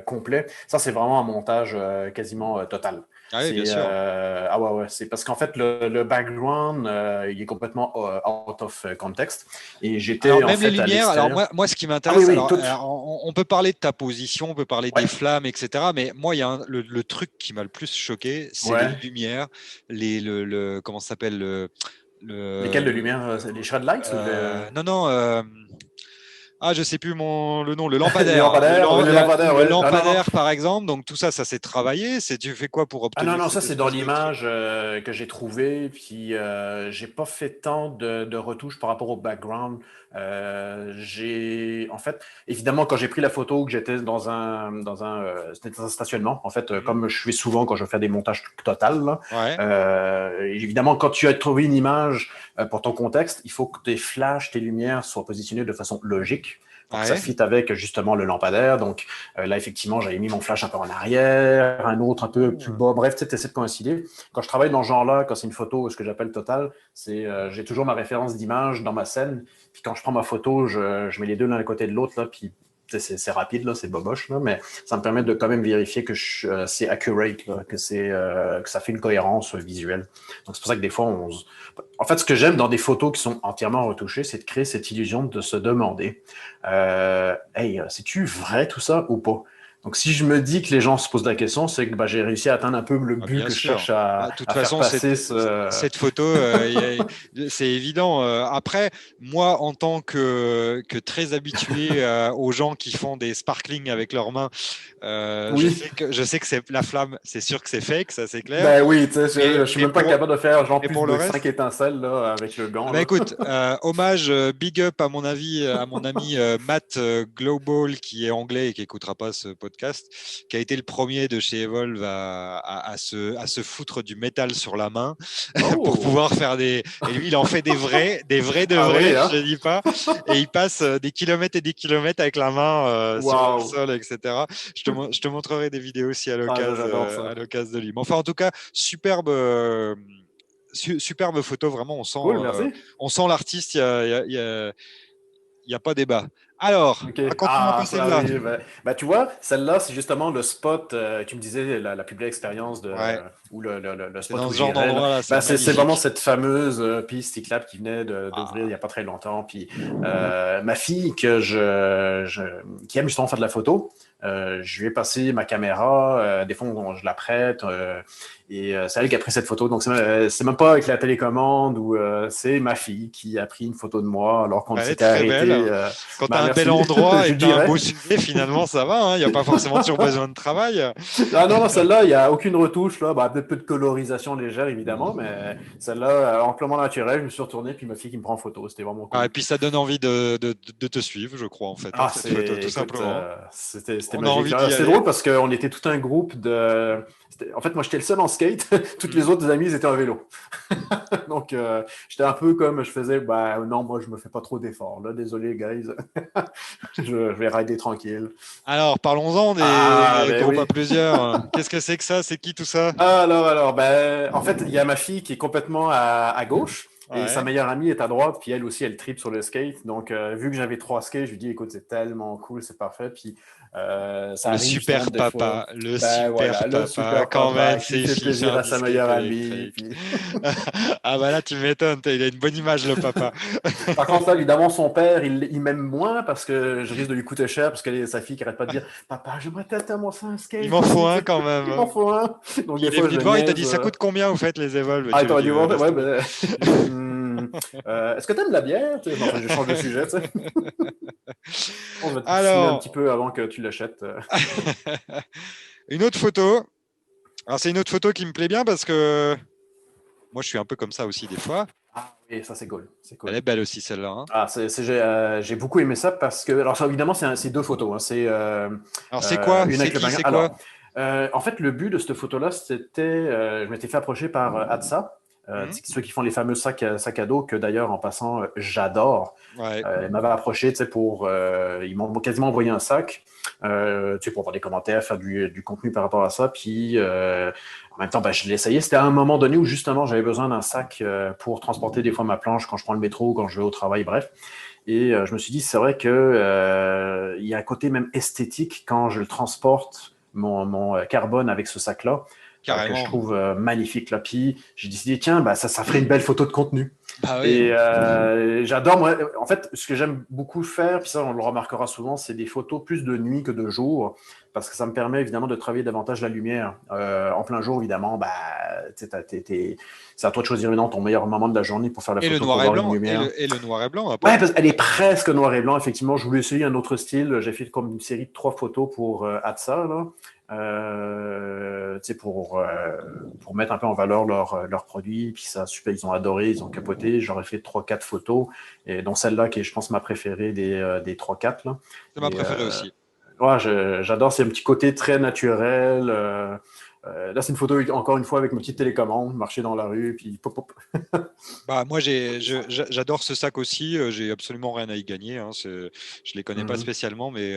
complets, ça, c'est vraiment un montage quasiment total. Ah oui, bien sûr. Ah ouais, ouais, c'est parce qu'en fait, le background, il est complètement out of context. Et Alors j'étais, en même les fait, à lumières, alors l'extérieur. moi ce qui Ah oui, m'intéresse, oui, alors, tout. on peut parler de ta position, on peut parler des Ouais, flammes, etc. Mais moi, il y a le truc qui m'a le plus choqué, c'est les ouais. lumières, comment ça s'appelle Lesquels le, de lumière? Les shred lights ou non, non, je sais plus le nom, le les lampadaire. lampadaires? Oui, les lampadaires, Le ouais. Ah non, non. lampadaire, par exemple. Donc tout ça, ça s'est travaillé. Tu fais quoi pour Ah non, obtenir non, ça cette c'est dans espèce de truc? l'image que j'ai trouvé, puis j'ai pas fait tant de retouches par rapport au background. En fait, évidemment, quand j'ai pris la photo, que j'étais c'était dans un stationnement, en fait, Mhm. comme je fais souvent quand je fais des montages total, là, Ouais. évidemment, quand tu as trouvé une image pour ton contexte, il faut que tes flashs, tes lumières soient positionnés de façon logique pour que ça Ouais. fitte avec justement le lampadaire. Donc, là, effectivement, j'avais mis mon flash un peu en arrière, un autre un peu plus Ah. bas. Bref, tu essaies de coïncider. Quand je travaille dans ce genre-là, quand c'est une photo, ce que j'appelle total, j'ai toujours ma référence d'image dans ma scène. Puis quand je prends ma photo, je mets les deux l'un à côté de l'autre, là, puis c'est rapide, là, c'est boboche, là, mais ça me permet de quand même vérifier que c'est accurate, là, que ça fait une cohérence visuelle. Donc c'est pour ça que des fois, en fait, ce que j'aime dans des photos qui sont entièrement retouchées, c'est de créer cette illusion de se demander hey, c'est-tu vrai tout ça ou pas? Donc, si je me dis que les gens se posent la question, c'est que j'ai réussi à atteindre un peu le Ah, but bien que je sûr. cherche Bah, de toute à faire façon, passer. Ce... cette photo, c'est évident. Après, moi, en tant que très habitué aux gens qui font des sparkling avec leurs mains, Oui, je sais que c'est la flamme, c'est sûr que c'est fake, ça c'est clair. ben oui, tu sais, je suis Mais même pas capable de faire genre mais plus pour le de 5 reste, étincelles là, avec le ah gant. bah Là. écoute, hommage, big up à mon avis, à mon ami Matt Global qui est anglais et qui écoutera pas ce podcast, qui a été le premier de chez Evolve à se foutre du métal sur la main pour Oh! pouvoir faire des. Et lui, il en fait des vrais de Ah oui, vrais, hein? je dis pas. Et il passe des kilomètres et des kilomètres avec la main sur le Waouh! sol, etc. Je te montrerai des vidéos aussi Ah, j'adore ça. à l'occasion de lui. Mais enfin, en tout cas, superbe. Superbe photo, vraiment, Cool, merci. on sent l'artiste, il y a pas débat. Alors, OK. raconte-moi un peu Ah, ça celle-là. arrive. Ben, tu vois, celle-là, c'est justement le spot, tu me disais, la plus belle expérience Ouais, ou le c'est spot dans où ce genre j'irais. Là. d'endroit là, Ben, c'est c'est vraiment magnifique. cette fameuse piste cyclable qui venait d'ouvrir il n'y Ah, a pas très longtemps. Puis ma fille, qui aime justement faire de la photo, je lui ai passé ma caméra. Des fois, je la prête. Et c'est elle qui a pris cette photo. Donc, c'est même pas avec la télécommande ou c'est ma fille qui a pris une photo de moi alors qu'on elle est s'était très arrêté. belle. Quand tu as un bel Merci, endroit je et lui que tu as un dirais. beau sujet, finalement, ça va. Il n'y a pas forcément toujours besoin de travail. Ah non, non, celle-là, il n'y a aucune retouche. Là. Bah, peut-être peu de colorisation légère, évidemment, mais celle-là, amplement naturelle. Je me suis retourné, puis ma fille qui me prend en photo. C'était vraiment Ah, et cool. puis ça donne envie de te suivre, je crois, en fait, hein, Ah, cette photo, tout écoute, simplement. c'était On a magique. envie d'y C'était aller. drôle parce qu'on était tout un groupe de. En fait, moi, j'étais le seul en skate. Toutes les Mhm. autres amis, ils étaient en vélo. Donc, j'étais un peu comme je faisais, bah non, moi, je me fais pas trop d'efforts. Là, désolé, guys. Je vais rider tranquille. Alors, parlons-en Ah, des ben groupes à oui. plusieurs. Qu'est-ce que c'est que ça? C'est qui tout ça? Alors, ben, en fait, il y a ma fille qui est complètement à gauche et sa Ouais. meilleure amie est à droite, puis elle aussi, elle tripe sur le skate. Donc, vu que j'avais 3 skates, je lui dis, écoute, c'est tellement cool, c'est parfait. Puis, ça arrive justement des fois. Le Ben super voilà, le papa, super qu'emmène papa qui ses fait filles plaisir faire à du sa skate meilleure amie. électrique. Puis... Ah bah là, tu m'étonnes, il a une bonne image, le papa. Par contre, là, évidemment, son père, il m'aime moins parce que je risque de lui coûter cher parce que sa fille qui arrête pas de dire, papa, j'aimerais tellement ça un Il skate, m'en faut lui. un quand même, Il hein. m'en faut un. Donc, Puis des il est fois, venu je te le voir, il t'a niaise. dit, ça coûte combien, vous faites, les Evolve? Ah, Tu il lui as t'aurait dit, dû voir. laisse Ouais, tomber. ben, j'ai dit, est-ce que t'aimes la bière? Tu sais, enfin, je change de sujet, tu sais. On va te poutiner un Alors, petit peu avant que tu l'achètes. une autre photo. Alors, c'est une autre photo qui me plaît bien parce que moi, je suis un peu comme ça aussi des fois. Ah oui, ça c'est cool. C'est Elle cool. est belle aussi, celle-là, hein. Ah, j'ai beaucoup aimé ça parce que, alors ça, évidemment, c'est 2 photos. Hein. C'est Alors, c'est quoi? une C'est avec le qui? banger. C'est quoi? Alors, en fait, le but de cette photo-là, c'était, je m'étais fait approcher par ATSA, ceux qui font les fameux sacs à dos, que d'ailleurs, en passant, j'adore. Ouais. Ils m'avaient approché ils m'ont quasiment envoyé un sac pour avoir des commentaires, faire du contenu par rapport à ça. Puis en même temps, je l'ai essayé. C'était à un moment donné où justement j'avais besoin d'un sac pour transporter des fois ma planche quand je prends le métro, quand je vais au travail, bref. Et je me suis dit, c'est vrai que il y a un côté même esthétique quand je le transporte, mon carbone avec ce sac-là, que je trouve magnifique. Là. Puis j'ai décidé, tiens, ça ferait une belle photo de contenu. Ah oui. Et j'adore, moi, en fait, ce que j'aime beaucoup faire, puis ça, on le remarquera souvent, c'est des photos plus de nuit que de jour, parce que ça me permet évidemment de travailler davantage la lumière. En plein jour, évidemment, c'est à toi de choisir maintenant ton meilleur moment de la journée pour faire la Et photo. le noir pour et voir blanc. une lumière. Et le noir et blanc. Ouais, parce qu'elle est presque noir et blanc, effectivement. Je voulais essayer un autre style. J'ai fait comme une série de 3 photos pour ATSA, là. Pour mettre un peu en valeur leurs produits. Puis ça, super, ils ont adoré, ils ont capoté. J'aurais fait 3-4 photos, et dont celle-là qui est, je pense, ma préférée des 3-4. Là. C'est ma préférée aussi. Ouais, j'adore, c'est un petit côté très naturel. Là, c'est une photo, encore une fois, avec ma petite télécommande, marcher dans la rue, puis pop, pop. Moi, j'adore ce sac aussi. J'ai absolument rien à y gagner. Hein. Je les connais pas spécialement, mais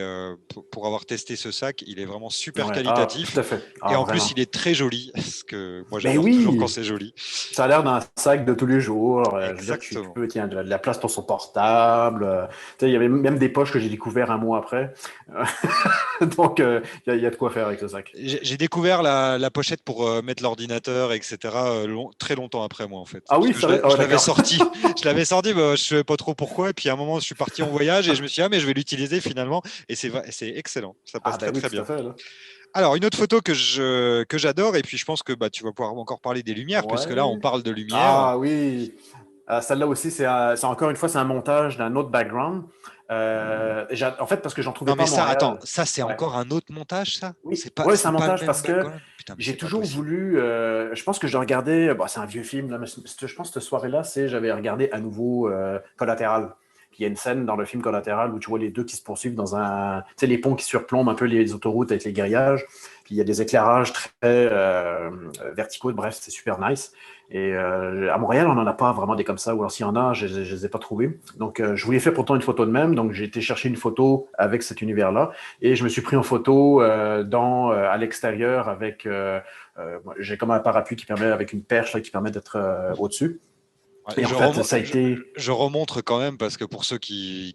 pour avoir testé ce sac, il est vraiment super qualitatif. Tout à fait. Et en plus, il est très joli. Parce que moi, j'adore toujours quand c'est joli. Ça a l'air d'un sac de tous les jours. Je veux dire, tu peux, de la place pour son portable. Il y avait même des poches que j'ai découvert un mois après. Donc, il y a de quoi faire avec ce sac. J'ai découvert la pochette pour mettre l'ordinateur, etc. Très longtemps après moi, en fait. Ah oui, je l'avais sorti. Je l'avais sorti, je ne savais pas trop pourquoi. Et puis à un moment, je suis parti en voyage et je me suis dit, mais je vais l'utiliser finalement. Et c'est excellent. Ça passe très bien. Fait, là. Alors, une autre photo que j'adore, et puis je pense que tu vas pouvoir encore parler des lumières, puisque là, on parle de lumière. Ah oui. Celle-là aussi, c'est encore une fois, c'est un montage d'un autre background. En fait, parce que j'en trouvais pas. Non, mais ça, attends, ça, c'est encore un autre montage, ça? Oui, c'est un montage parce que j'ai toujours voulu. Je pense que je regardais. C'est un vieux film, là, mais je pense que cette soirée-là, j'avais regardé à nouveau Collatéral. Puis il y a une scène dans le film Collatéral où tu vois les deux qui se poursuivent dans un. Tu sais, les ponts qui surplombent un peu les autoroutes avec les grillages. Puis il y a des éclairages très verticaux. Bref, c'est super nice. Et à Montréal, on n'en a pas vraiment des comme ça. Ou alors s'il y en a, je ne les ai pas trouvés. Donc, je voulais faire pourtant une photo de même. Donc, j'ai été chercher une photo avec cet univers-là. Et je me suis pris en photo à l'extérieur avec. J'ai comme un parapluie qui permet, avec une perche là, qui permet d'être au-dessus. Et je remontre quand même parce que pour ceux qui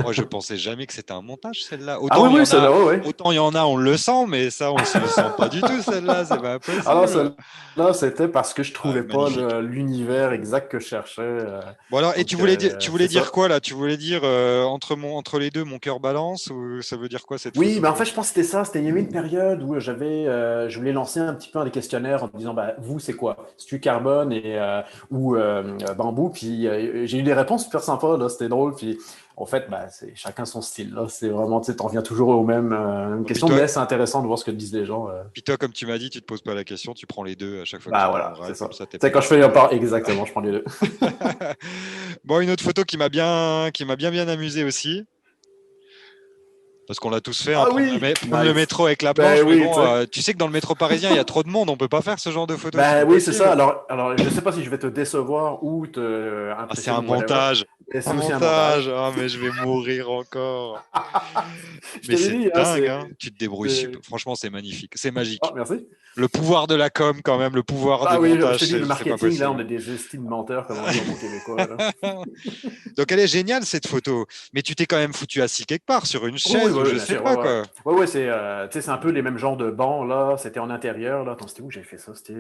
moi je pensais jamais que c'était un montage celle-là. Autant il y en a, on le sent, mais ça on se le sent pas du tout celle-là, c'est pas possible. Alors celle-là c'était parce que je trouvais pas l'univers exact que je cherchais. Bon alors, et tu voulais dire quoi là? Tu voulais dire entre les deux mon cœur balance, ou ça veut dire quoi cette photo? Oui, mais en fait je pense que c'était ça. Il y avait une période où je voulais lancer un petit peu des questionnaires en disant vous c'est quoi? C'est-tu carbone ou bambou, puis j'ai eu des réponses super sympas, là, c'était drôle, puis en fait, c'est chacun son style, là, c'est vraiment, tu sais, t'en reviens toujours aux mêmes questions, mais c'est intéressant de voir ce que disent les gens. Puis toi, comme tu m'as dit, tu te poses pas la question, tu prends les deux à chaque fois. Voilà, c'est ça. C'est quand je fais exactement, je prends les deux. Bon, une autre photo qui m'a bien amusé aussi. Parce qu'on l'a tous fait, prendre le métro avec la planche. Tu sais que dans le métro parisien, il y a trop de monde, on ne peut pas faire ce genre de photos. Oui, c'est ça. Alors, je ne sais pas si je vais te décevoir ou te impressionner. C'est un montage. C'est un montage. Oh, mais je vais mourir encore. Mais c'est dingue, hein. Tu te débrouilles. Franchement, c'est magnifique. C'est magique. Oh, merci. Le pouvoir de la com, quand même, le pouvoir du montage. Le marketing, là, on a des estimes menteurs, comme on dit en québécois. Donc, elle est géniale, cette photo. Mais tu t'es quand même foutu assis quelque part, sur une chaise, je sais pas quoi. Ouais, c'est un peu les mêmes genres de bancs, là. C'était en intérieur, là. Attends, c'était où j'avais fait ça? C'était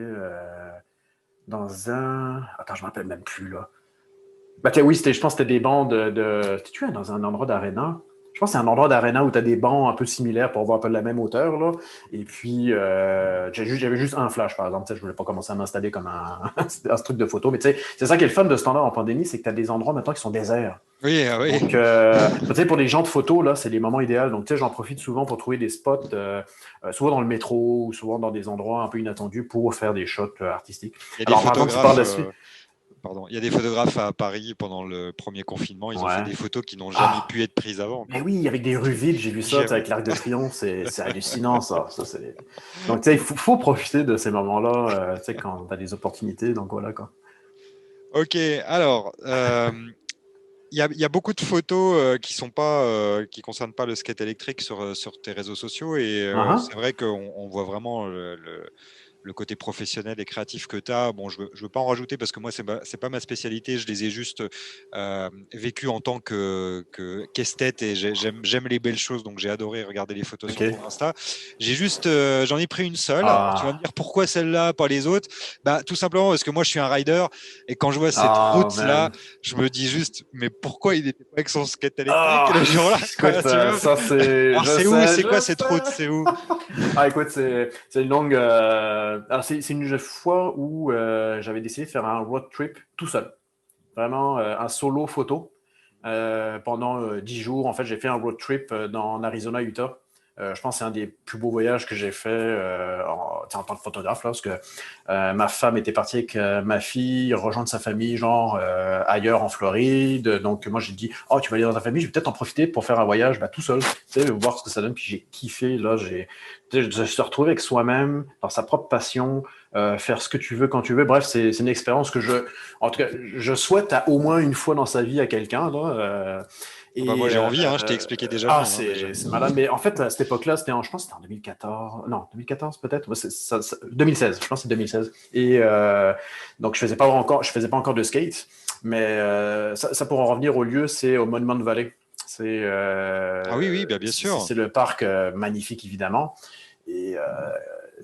dans un... Attends, je ne me rappelle même plus, là. Je pense que c'était des bancs C'était-tu dans un endroit d'aréna? Je pense que c'est un endroit d'aréna où tu as des bancs un peu similaires pour avoir un peu de la même hauteur, là. Et puis, j'avais juste un flash, par exemple. Je ne voulais pas commencer à m'installer comme un truc de photo. Mais tu sais, c'est ça qui est le fun de ce temps-là en pandémie, c'est que tu as des endroits maintenant qui sont déserts. Oui. Donc, pour les gens de photo, là, c'est les moments idéaux. Donc, j'en profite souvent pour trouver des spots, souvent dans le métro ou souvent dans des endroits un peu inattendus pour faire des shots artistiques. Alors, par exemple, par la suite... pardon. Il y a des photographes à Paris pendant le premier confinement. Ils ont fait Ouais. des photos qui n'ont jamais pu être prises avant. Mais oui, avec des rues vides, j'ai vu ça, tu sais, avec l'Arc de Triomphe, c'est hallucinant ça. Donc, tu sais, faut profiter de ces moments-là, tu sais, quand tu as des opportunités. Donc, voilà, quoi. Ok, alors, il y a beaucoup de photos qui concernent pas le skate électrique sur tes réseaux sociaux et Uh-huh. c'est vrai qu'on voit vraiment le côté professionnel et créatif que tu as. Bon, je veux pas en rajouter parce que moi, c'est pas ma spécialité. Je les ai juste vécues en tant qu'esthète et j'aime les belles choses. Donc, j'ai adoré regarder les photos Ok. sur ton Insta. J'en ai pris une seule. Alors, tu vas me Ah, dire pourquoi celle-là, pas les autres? Bah, tout simplement parce que moi, je suis un rider et quand je vois cette oh, route-là, man. je me dis juste, mais pourquoi il n'était pas avec son skate électrique Ah, le jour-là, écoute, quoi, tu vois? ça c'est, Alors, je c'est où? sais, C'est quoi je cette route? sais. C'est où? Ah, écoute, c'est une longue. Alors, c'est une fois où j'avais décidé de faire un road trip tout seul. Vraiment un solo photo. Pendant 10 jours, en fait, j'ai fait un road trip en Arizona, Utah. Je pense que c'est un des plus beaux voyages que j'ai fait en tant que photographe, là, parce que ma femme était partie avec ma fille rejoindre sa famille, genre ailleurs en Floride. Donc, moi, j'ai dit, oh, tu vas aller dans ta famille, je vais peut-être en profiter pour faire un voyage tout seul, tu sais, voir ce que ça donne. Puis j'ai kiffé, là, je se retrouver avec soi-même, dans sa propre passion, faire ce que tu veux quand tu veux. Bref, c'est une expérience que en tout cas, je souhaite à au moins une fois dans sa vie à quelqu'un, là. Ah bah moi j'ai envie, hein, je t'ai expliqué déjà le mien hein, déjà. C'est malade. Mais en fait, à cette époque-là, je pense que c'était en 2014. Non, 2014 peut-être. Ouais, 2016. Je pense que c'est 2016. Et donc, je faisais pas encore de skate. Mais ça pour en revenir au lieu, c'est au Monument Valley. Ah oui, oui, bah, bien sûr. C'est le parc magnifique, évidemment. Et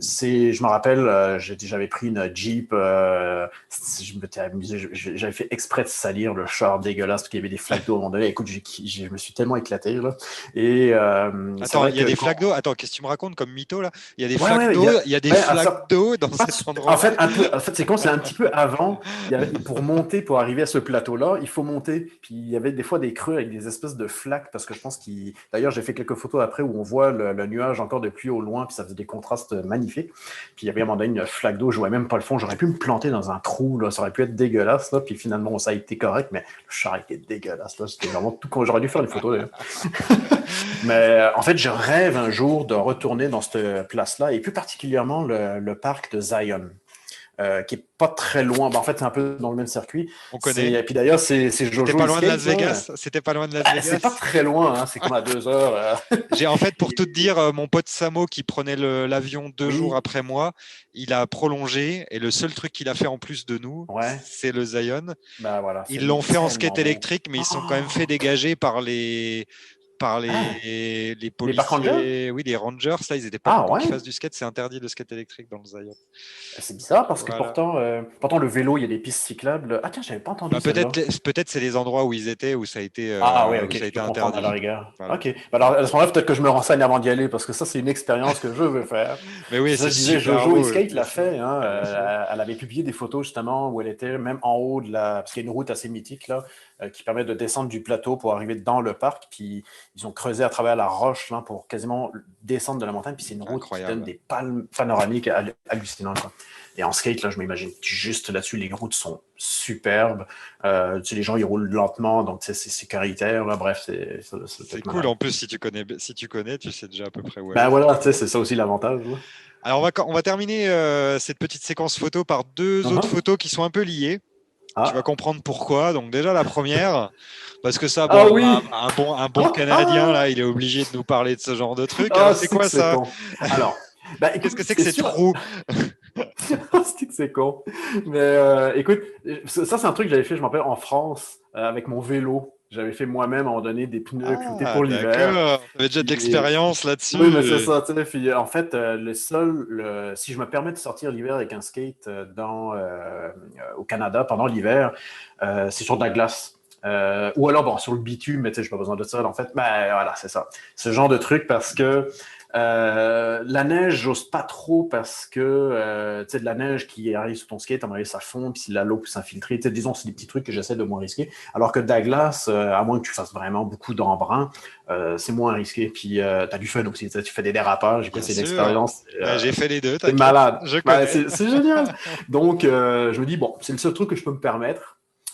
je me rappelle, j'avais pris une Jeep, je m'étais amusé, j'avais fait exprès de salir le char dégueulasse parce qu'il y avait des flaques d'eau à un moment donné. Écoute, je me suis tellement éclaté, là. Et c'est Attends, vrai il y a que des flaques d'eau. Attends, qu'est-ce que tu me racontes comme mytho là? Il y a des Ouais, flaques ouais, d'eau, il y a des ouais, flaques d'eau dans cet en endroit-là. fait, en fait, c'est con, c'est un petit peu avant. Pour monter, pour arriver à ce plateau-là, il faut monter. Puis il y avait des fois des creux avec des espèces de flaques, parce que je pense qu'il. D'ailleurs, j'ai fait quelques photos après où on voit le nuage encore de pluie au loin, puis ça faisait des contrastes magnifiques. Puis il y avait à un moment donné une flaque d'eau, je voyais même pas le fond. J'aurais pu me planter dans un trou, là, ça aurait pu être dégueulasse, là. Puis finalement, ça a été correct, mais le char était dégueulasse, là. C'était vraiment tout. J'aurais dû faire une photo, d'ailleurs. Mais en fait, je rêve un jour de retourner dans cette place-là, et plus particulièrement le parc de Zion, qui est pas très loin. Ben, en fait, c'est un peu dans le même circuit. On connaît. Puis d'ailleurs, c'est C'était Jojo pas il loin de skate, Las là. Vegas. C'était pas loin de Las C'est pas Vegas. très loin, hein, c'est comme à 2 heures. J'ai en fait pour tout te dire, mon pote Samo qui prenait l'avion 2 jours Oui, après moi, il a prolongé et le seul truc qu'il a fait en plus de nous, ouais, c'est le Zion. ben voilà, Ils c'est l'ont fait en skate tellement beau. électrique, mais ils sont quand même Oh, fait dégager par hein, les les parcs rangers? policiers, oui, les rangers. Là, ils n'étaient pas Ah contents qu'ils ouais? fassent du skate. C'est interdit le skate électrique dans le Zion. C'est bizarre parce que Voilà. pourtant le vélo, il y a des pistes cyclables. Ah tiens, j'avais pas entendu Bah, celle-là. peut-être c'est les endroits où ils étaient Ah oui, où ok, ça a je peux été comprendre à la interdit. rigueur. Voilà. Ok. Bah alors, à ce moment-là, peut-être que je me renseigne avant d'y aller parce que ça, c'est une expérience que je veux faire. Mais Puis oui, ça, c'est je disais, super Jojo beau, Escape bien l'a sûr, fait. Hein, bien sûr. elle avait publié des photos justement où elle était même en haut de la. Parce qu'il y a une route assez mythique là qui permet de descendre du plateau pour arriver dans le parc. Puis ils ont creusé à travers la roche là, pour quasiment descendre de la montagne. Puis c'est une route qui donne Incroyable. des palmes panoramiques hallucinantes, quoi. Et en skate, là, je m'imagine juste là-dessus, les routes sont superbes. Tu sais, les gens, ils roulent lentement, donc c'est sécuritaire. Là, bref, ça doit C'est être cool. malade. En plus, si tu connais, tu sais déjà à peu près où Ben aller. voilà, tu sais, c'est ça aussi l'avantage. Alors, on va terminer cette petite séquence photo par deux autres Uh-huh. photos qui sont un peu liées. Tu vas Ah. comprendre pourquoi. Donc, déjà, la première, parce que ça, Ah bon, oui! un bon Ah, Canadien, ah, là, il est obligé de nous parler de ce genre de truc. ah, Alors, c'est c'est que quoi c'est ça? con. Alors, ben Qu'est-ce écoute, que c'est que c'est ces sûr. trous? C'est que c'est con. Mais écoute, ça, c'est un truc que j'avais fait, je m'en rappelle, en France, avec mon vélo. J'avais fait moi-même, à un moment donné, des pneus cloutés Ah, pour l'hiver. d'accord. Tu avais déjà de Puis, l'expérience oui, mais c'est là-dessus. ça, tu sais. Puis, en fait, si je me permets de sortir l'hiver avec un skate au Canada pendant l'hiver, c'est sur de la glace. Ou alors, bon, sur le bitume, mais tu sais, j'ai pas besoin de ça, en fait. Ben, voilà, c'est ça. Ce genre de truc parce que La neige, j'ose pas trop parce que tu sais, de la neige qui arrive sur ton skate, à un moment donné, ça fond, puis si la l'eau peut s'infiltrer. Tu sais, disons, c'est des petits trucs que j'essaie de moins risquer. Alors que de la glace, à moins que tu fasses vraiment beaucoup d'embrun, c'est moins risqué. Puis tu as du fun aussi. Tu sais, tu fais des dérapages. J'ai Bien passé sûr. l'expérience. J'ai fait les deux, C'est t'inquiète. malade. Je Ben, connais. c'est génial. Donc, je me dis, bon, c'est le seul truc que je peux me permettre.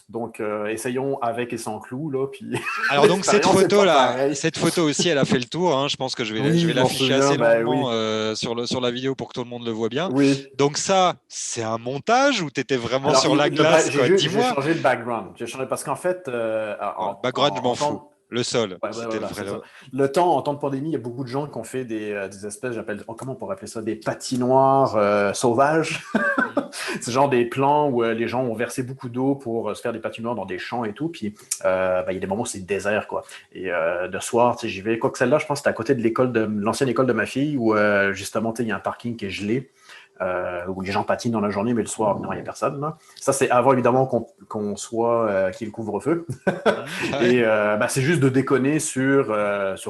Donc, essayons avec et sans clous, là. Puis Alors donc cette l'expérience, c'est pas photo-là, pareil. cette photo aussi, elle a fait le tour. Hein. Je pense que je vais Oui, je m'en l'afficher souviens, assez ben longuement oui. sur la vidéo pour que tout le monde le voit bien. Oui. Donc ça, c'est un montage ou t'étais vraiment Alors, sur la glace, quoi? j'ai Dis-moi. changé le background. J'ai changé parce qu'en fait, Alors, le background, je m'en en fous. temps, Le sol, ouais, c'était le voilà, vrai. c'est ça. En temps de pandémie, il y a beaucoup de gens qui ont fait des espèces, comment on pourrait appeler ça, des patinoires sauvages. Mhm. C'est genre des plans où les gens ont versé beaucoup d'eau pour se faire des patinoires dans des champs et tout. Puis, il y a des moments où c'est désert, quoi. Et de soir, tu sais, j'y vais. Quoique celle-là, je pense que c'était à côté de l'ancienne école de ma fille où, justement, tu sais, il y a un parking qui est gelé. Où les gens patinent dans la journée, mais le soir, non, il n'y a personne. Là. Ça, c'est avant, évidemment, qu'on soit qu'il y ait le couvre-feu. Ouais. Et c'est juste de déconner sur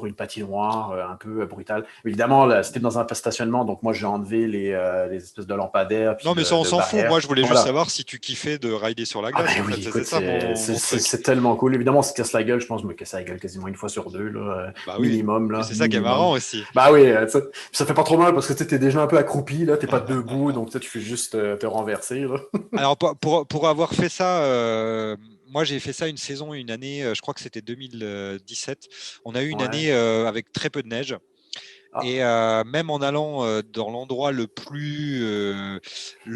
une patinoire un peu brutale. Évidemment, là, c'était dans un stationnement, donc moi, j'ai enlevé les espèces de lampadaires puis Non, mais ça, on de s'en fout. barrières. Moi, je voulais juste Voilà. savoir si tu kiffais de rider sur la Ah glace. ben En fait, oui, c'est écoute, ça mon truc. c'est tellement cool. Évidemment, on se casse la gueule. Je pense que je me casse la gueule quasiment une fois sur deux, là, Bah oui. minimum. Mais Là, c'est ça qui est minimum. marrant aussi. Bah oui, ça fait pas trop mal parce que tu es déjà un peu accroupi, là, t'es pas debout, donc tu fais juste te renverser. Là. Alors, pour avoir fait ça, moi j'ai fait ça une saison, une année, je crois que c'était 2017. On a eu une Ouais. année avec très peu de neige. Ah, Et même en allant dans l'endroit le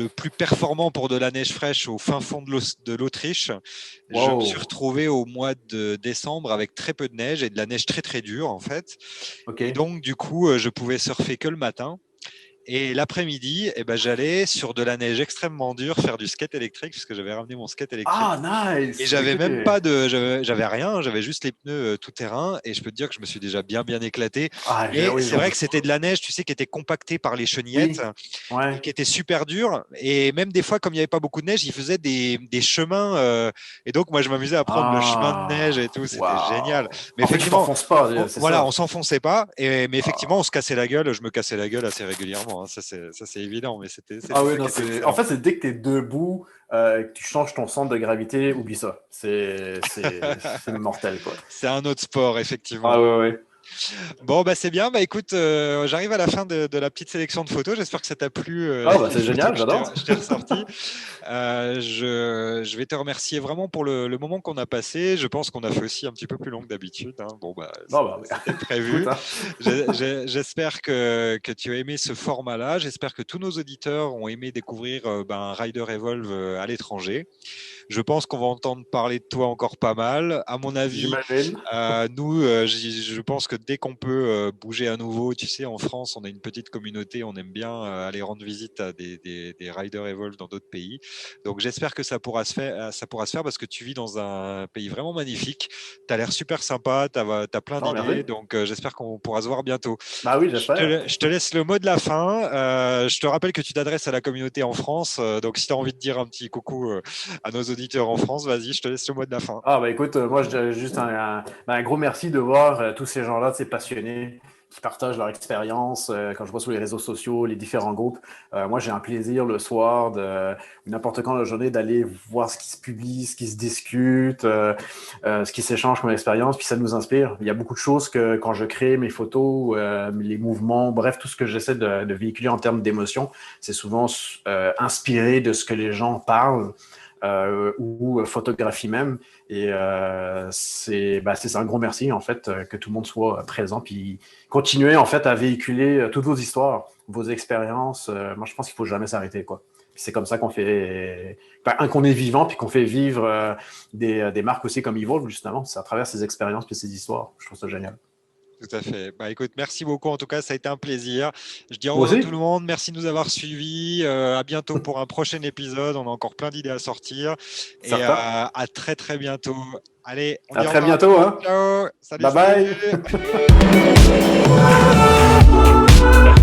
plus performant pour de la neige fraîche au fin fond de l'Autriche, je me suis wow. retrouvé au mois de décembre avec très peu de neige et de la neige très très dure en fait. Et OK. donc du coup, je pouvais surfer que le matin. Et l'après-midi, eh ben, j'allais sur de la neige extrêmement dure faire du skate électrique puisque j'avais ramené mon skate électrique. Ah, Et nice. j'avais OK. même j'avais rien, j'avais juste les pneus tout terrain et je peux te dire que je me suis déjà bien éclaté. Ah, Mais oui, c'est j'en vrai que doute c'était pas. de la neige, tu sais, qui était compactée par les chenillettes Oui. et Ouais. qui était super dure. Et même des fois, comme il n'y avait pas beaucoup de neige, ils faisaient des chemins. Et donc, moi, je m'amusais à prendre le chemin de neige et Ah, tout. C'était génial. wow. Mais En fait, tu effectivement, t'enfonces pas, c'est voilà, on ça. s'enfonçait pas. Mais effectivement, on Ah. se cassait la gueule. Je me cassais la gueule assez régulièrement. Hein. Ça, c'est évident. Mais c'était Ah oui, ça qui non, était en excellent. fait, c'est dès que tu es debout, que tu changes ton centre de gravité, oublie ça. C'est mortel, quoi. C'est un autre sport, effectivement. Ah ouais, ouais. Bon, bah, c'est bien. Bah, écoute, j'arrive à la fin de la petite sélection de photos. J'espère que ça t'a plu, Ah bah les c'est photos génial, que j'adore. je t'ai ressorties. Je vais te remercier vraiment pour le moment qu'on a passé. Je pense qu'on a fait aussi un petit peu plus long que d'habitude. Hein. Bon, bah, Non, bah, c'était écoute, prévu. hein. J'espère que tu as aimé ce format-là. J'espère que tous nos auditeurs ont aimé découvrir Rider Evolve à l'étranger. Je pense qu'on va entendre parler de toi encore pas mal. À mon avis, J'imagine. nous, je pense que dès qu'on peut bouger à nouveau, tu sais, en France, on a une petite communauté, on aime bien aller rendre visite à des Riders Evolve dans d'autres pays. Donc j'espère que ça pourra se faire parce que tu vis dans un pays vraiment magnifique. Tu as l'air super sympa, tu as plein Non, d'idées, merci. donc j'espère qu'on pourra se voir bientôt. Bah oui, j'espère. Je te laisse le mot de la fin. Je te rappelle que tu t'adresses à la communauté en France, donc si tu as envie de dire un petit coucou à nos auditeurs en France, vas-y, je te laisse le mot de la fin. Ah bah écoute, moi je dirais juste un gros merci de voir tous ces gens-là, ces passionnés qui partagent leur expérience quand je vois sur les réseaux sociaux, les différents groupes. Moi j'ai un plaisir le soir, n'importe quand la journée, d'aller voir ce qui se publie, ce qui se discute, ce qui s'échange comme expérience, puis ça nous inspire. Il y a beaucoup de choses que quand je crée mes photos, les mouvements, bref, tout ce que j'essaie de véhiculer en termes d'émotion, c'est souvent inspiré de ce que les gens parlent. Ou photographie même. Et c'est un gros merci, en fait, que tout le monde soit présent. Puis continuez, en fait, à véhiculer toutes vos histoires, vos expériences. Moi, je pense qu'il ne faut jamais s'arrêter, quoi. Puis c'est comme ça qu'on fait... qu'on est vivant, puis qu'on fait vivre des marques aussi comme Evolve, justement. C'est à travers ces expériences puis ces histoires. Je trouve ça génial. Tout à fait. Bah, écoute, merci beaucoup. En tout cas, ça a été un plaisir. Je dis au Moi revoir à tout aussi. le monde. Merci de nous avoir suivis. À bientôt pour un prochain épisode. On a encore plein d'idées à sortir. Et Certain. à très, très bientôt. Allez, on À dit au très revoir à tout le bientôt. monde. Hein. Ciao. Salut, Bye bye. salut.